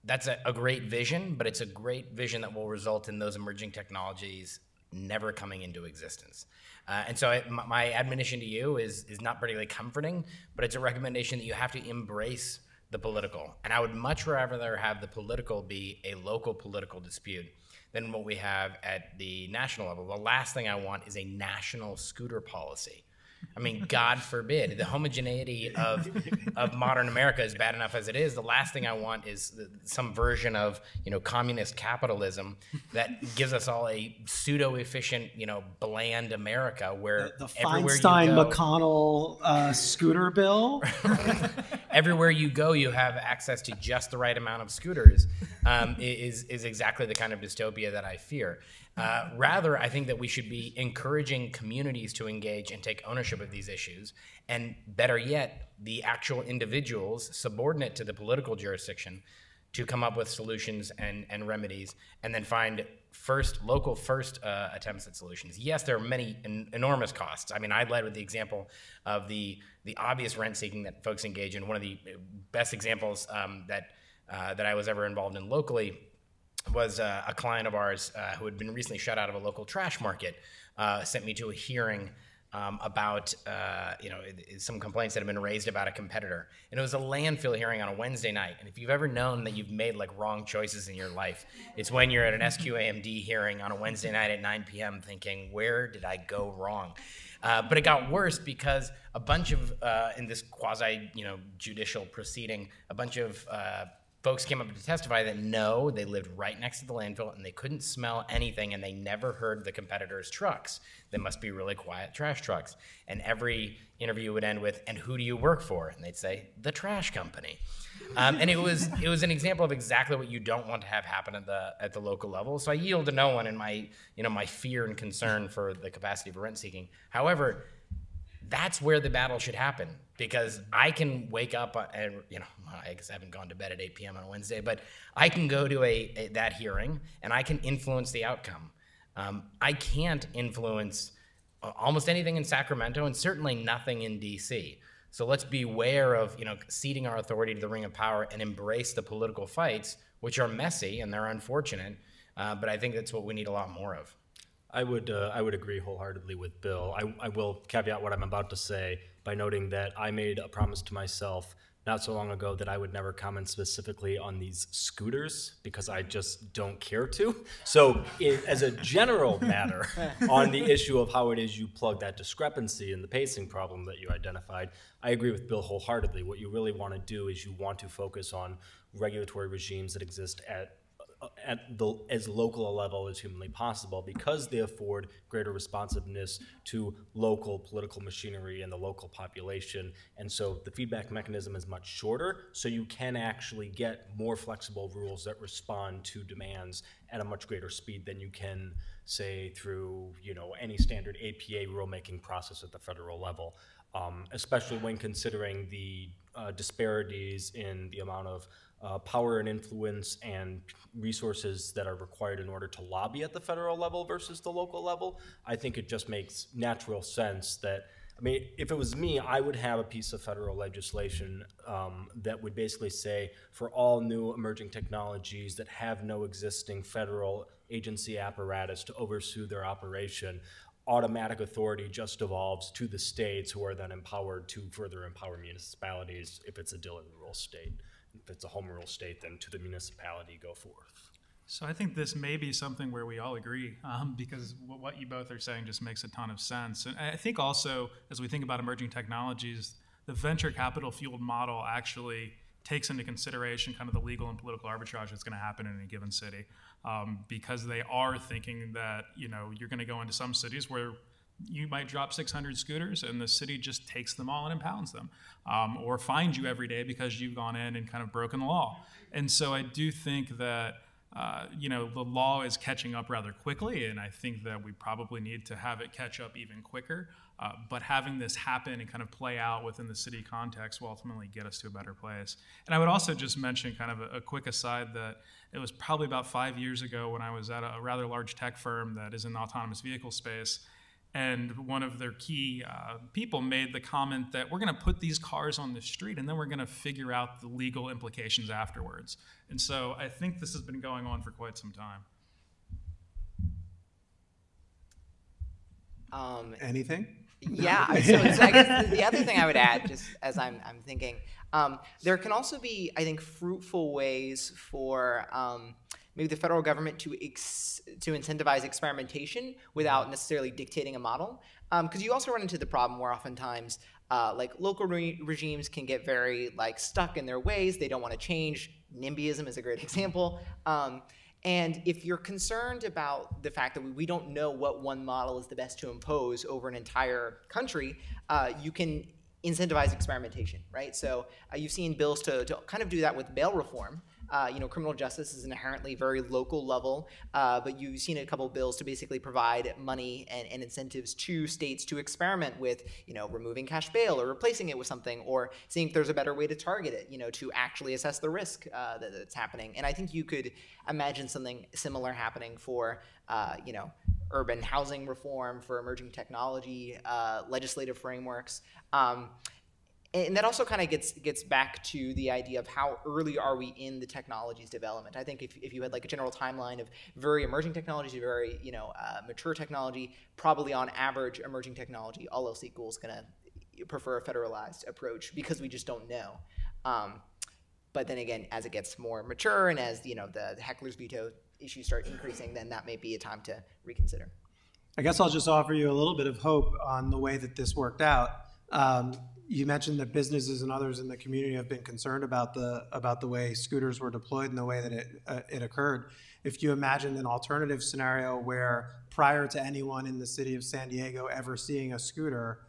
That's a great vision, but it's a great vision that will result in those emerging technologies never coming into existence. And so my admonition to you is not particularly comforting, but it's a recommendation that you have to embrace the political. And I would much rather have the political be a local political dispute than what we have at the national level. The last thing I want is a national scooter policy. I mean, God forbid. The homogeneity of modern America is bad enough as it is. The last thing I want is some version of communist capitalism that gives us all a pseudo-efficient, bland America where the Feinstein-McConnell scooter bill. Everywhere you go, you have access to just the right amount of scooters. Is exactly the kind of dystopia that I fear. Rather, I think that we should be encouraging communities to engage and take ownership of these issues, and better yet, the actual individuals subordinate to the political jurisdiction to come up with solutions and remedies, and then find local attempts at solutions. Yes, there are many enormous costs. I mean, I led with the example of the obvious rent seeking that folks engage in. One of the best examples that I was ever involved in locally was a client of ours who had been recently shut out of a local trash market, sent me to a hearing about some complaints that have been raised about a competitor. And it was a landfill hearing on a Wednesday night. And if you've ever known that you've made wrong choices in your life, it's when you're at an SQAMD hearing on a Wednesday night at 9 p.m. thinking, where did I go wrong? But it got worse because a bunch of, in this quasi-judicial proceeding, a bunch of folks came up to testify that no, they lived right next to the landfill and they couldn't smell anything, and they never heard the competitors' trucks. They must be really quiet trash trucks. And every interview would end with, and who do you work for? And they'd say, the trash company. And it was an example of exactly what you don't want to have happen at the local level. So I yield to no one in my fear and concern for the capacity for rent seeking. However, that's where the battle should happen, because I can wake up and, I guess I haven't gone to bed at 8 p.m. on a Wednesday, but I can go to that hearing and I can influence the outcome. I can't influence almost anything in Sacramento and certainly nothing in DC. So let's beware of, ceding our authority to the ring of power and embrace the political fights, which are messy and they're unfortunate. But I think that's what we need a lot more of. I would agree wholeheartedly with Bill. I will caveat what I'm about to say by noting that I made a promise to myself not so long ago that I would never comment specifically on these scooters because I just don't care to. So as a general matter on the issue of how it is you plug that discrepancy and the pacing problem that you identified, I agree with Bill wholeheartedly. What you really want to do is you want to focus on regulatory regimes that exist at as local a level as humanly possible because they afford greater responsiveness to local political machinery and the local population. And so the feedback mechanism is much shorter, so you can actually get more flexible rules that respond to demands at a much greater speed than you can, say, through any standard APA rulemaking process at the federal level, especially when considering the disparities in the amount of power and influence and resources that are required in order to lobby at the federal level versus the local level. I think it just makes natural sense that, if it was me, I would have a piece of federal legislation that would basically say for all new emerging technologies that have no existing federal agency apparatus to oversee their operation, automatic authority just devolves to the states who are then empowered to further empower municipalities if it's a delivery rule state. If it's a home rule state, then to the municipality go forth. So I think this may be something where we all agree because what you both are saying just makes a ton of sense. And I think also, as we think about emerging technologies, the venture capital fueled model actually takes into consideration kind of the legal and political arbitrage that's going to happen in a given city because they are thinking that, you're going to go into some cities where you might drop 600 scooters and the city just takes them all and impounds them or fines you every day because you've gone in and kind of broken the law. And so I do think that, the law is catching up rather quickly, and I think that we probably need to have it catch up even quicker. But having this happen and kind of play out within the city context will ultimately get us to a better place. And I would also just mention kind of a quick aside that it was probably about 5 years ago when I was at a rather large tech firm that is in the autonomous vehicle space. And one of their key people made the comment that we're going to put these cars on the street and then we're going to figure out the legal implications afterwards. And so I think this has been going on for quite some time. Anything? Yeah, so I guess the other thing I would add, just as I'm thinking, there can also be, I think, fruitful ways for maybe the federal government to incentivize experimentation without necessarily dictating a model. Because you also run into the problem where oftentimes local regimes can get very stuck in their ways. They don't want to change. NIMBYism is a great example. And if you're concerned about the fact that we don't know what one model is the best to impose over an entire country, you can incentivize experimentation, right? So you've seen bills to kind of do that with bail reform. Criminal justice is inherently very local level, but you've seen a couple of bills to basically provide money and incentives to states to experiment with, removing cash bail or replacing it with something, or seeing if there's a better way to target it, to actually assess the risk that's happening. And I think you could imagine something similar happening for, urban housing reform, for emerging technology, legislative frameworks. And that also kind of gets back to the idea of how early are we in the technology's development. I think if you had a general timeline of very emerging technology to very mature technology, probably on average emerging technology, all else equal, is going to prefer a federalized approach because we just don't know. But then again, as it gets more mature and as the heckler's veto issues start increasing, then that may be a time to reconsider. I guess I'll just offer you a little bit of hope on the way that this worked out. You mentioned that businesses and others in the community have been concerned about the way scooters were deployed and the way that it occurred. If you imagine an alternative scenario where prior to anyone in the city of San Diego ever seeing a scooter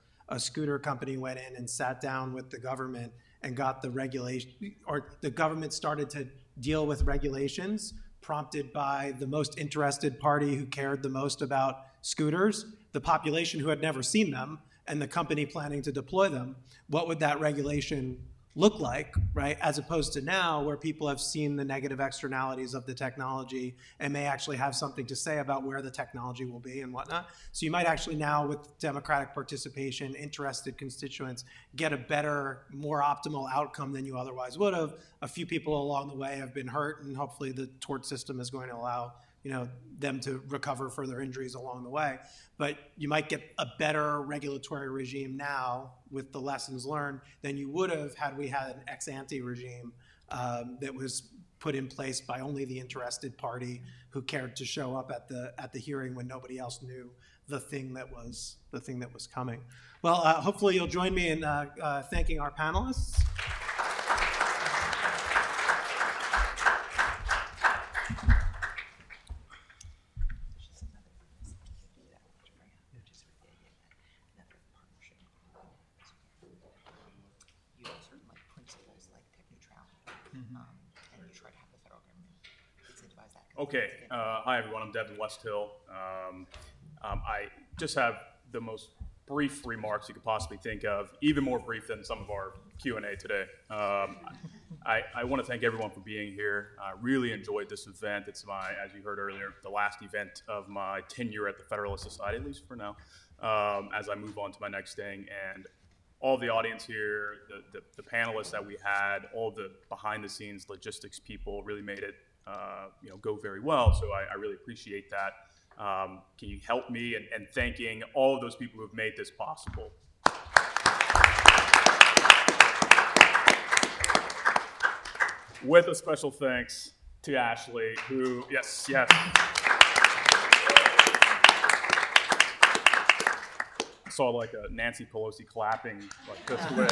company went in and sat down with the government and got the regulation, or the government started to deal with regulations prompted by the most interested party who cared the most about scooters, the population who had never seen them, and the company planning to deploy them, what would that regulation look like, right? As opposed to now where people have seen the negative externalities of the technology and may actually have something to say about where the technology will be and whatnot. So you might actually now, with democratic participation, interested constituents, get a better, more optimal outcome than you otherwise would have. A few people along the way have been hurt, and hopefully the tort system is going to allow them to recover for their injuries along the way. But you might get a better regulatory regime now with the lessons learned than you would have had we had an ex-ante regime that was put in place by only the interested party who cared to show up at the hearing when nobody else knew the thing that was coming. Well, hopefully you'll join me in thanking our panelists. Okay. Hi, everyone. I'm Devin Westhill. I just have the most brief remarks you could possibly think of, even more brief than some of our Q&A today. I want to thank everyone for being here. I really enjoyed this event. It's as you heard earlier, the last event of my tenure at the Federalist Society, at least for now, as I move on to my next thing. And all the audience here, the panelists that we had, all the behind-the-scenes logistics people really made it go very well. So I really appreciate that. Can you help me in thanking all of those people who have made this possible? With a special thanks to Ashley, who, yes. I saw like a Nancy Pelosi clapping like this way,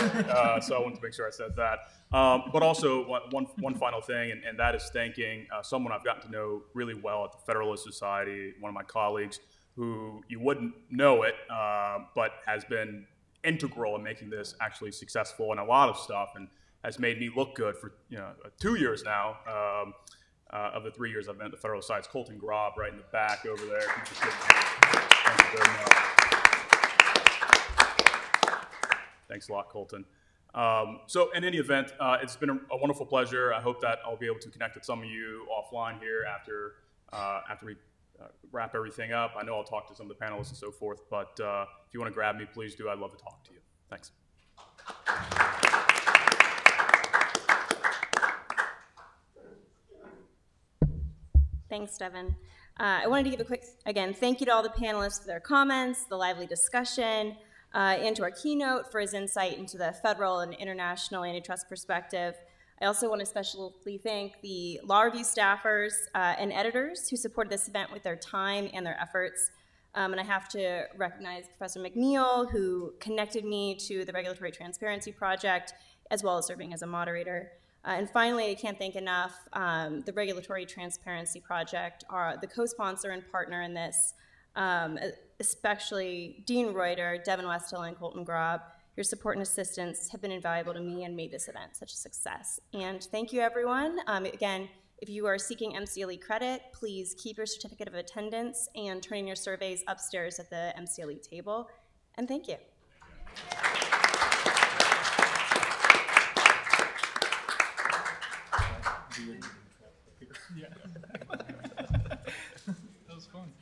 so I wanted to make sure I said that. But also one final thing, and that is thanking someone I've gotten to know really well at the Federalist Society, one of my colleagues who you wouldn't know it, but has been integral in making this actually successful in a lot of stuff, and has made me look good for 2 years now. Of the 3 years I've been at the Federalist Society, Colton Grob right in the back over there. Thank you very much. Thanks a lot, Colton. So in any event, it's been a wonderful pleasure. I hope that I'll be able to connect with some of you offline here after we wrap everything up. I know I'll talk to some of the panelists and so forth, but if you want to grab me, please do. I'd love to talk to you. Thanks. Thanks, Devin. I wanted to give a quick, again, thank you to all the panelists for their comments, the lively discussion, and to our keynote for his insight into the federal and international antitrust perspective. I also want to especially thank the Law Review staffers and editors who supported this event with their time and their efforts. And I have to recognize Professor McNeal, who connected me to the Regulatory Transparency Project, as well as serving as a moderator. And finally, I can't thank enough the Regulatory Transparency Project, the co-sponsor and partner in this, especially Dean Reuter, Devin Westhill, and Colton Grob. Your support and assistance have been invaluable to me and made this event such a success. And thank you, everyone. Again, if you are seeking MCLE credit, please keep your certificate of attendance and turn in your surveys upstairs at the MCLE table. And thank you. Yeah. That was fun.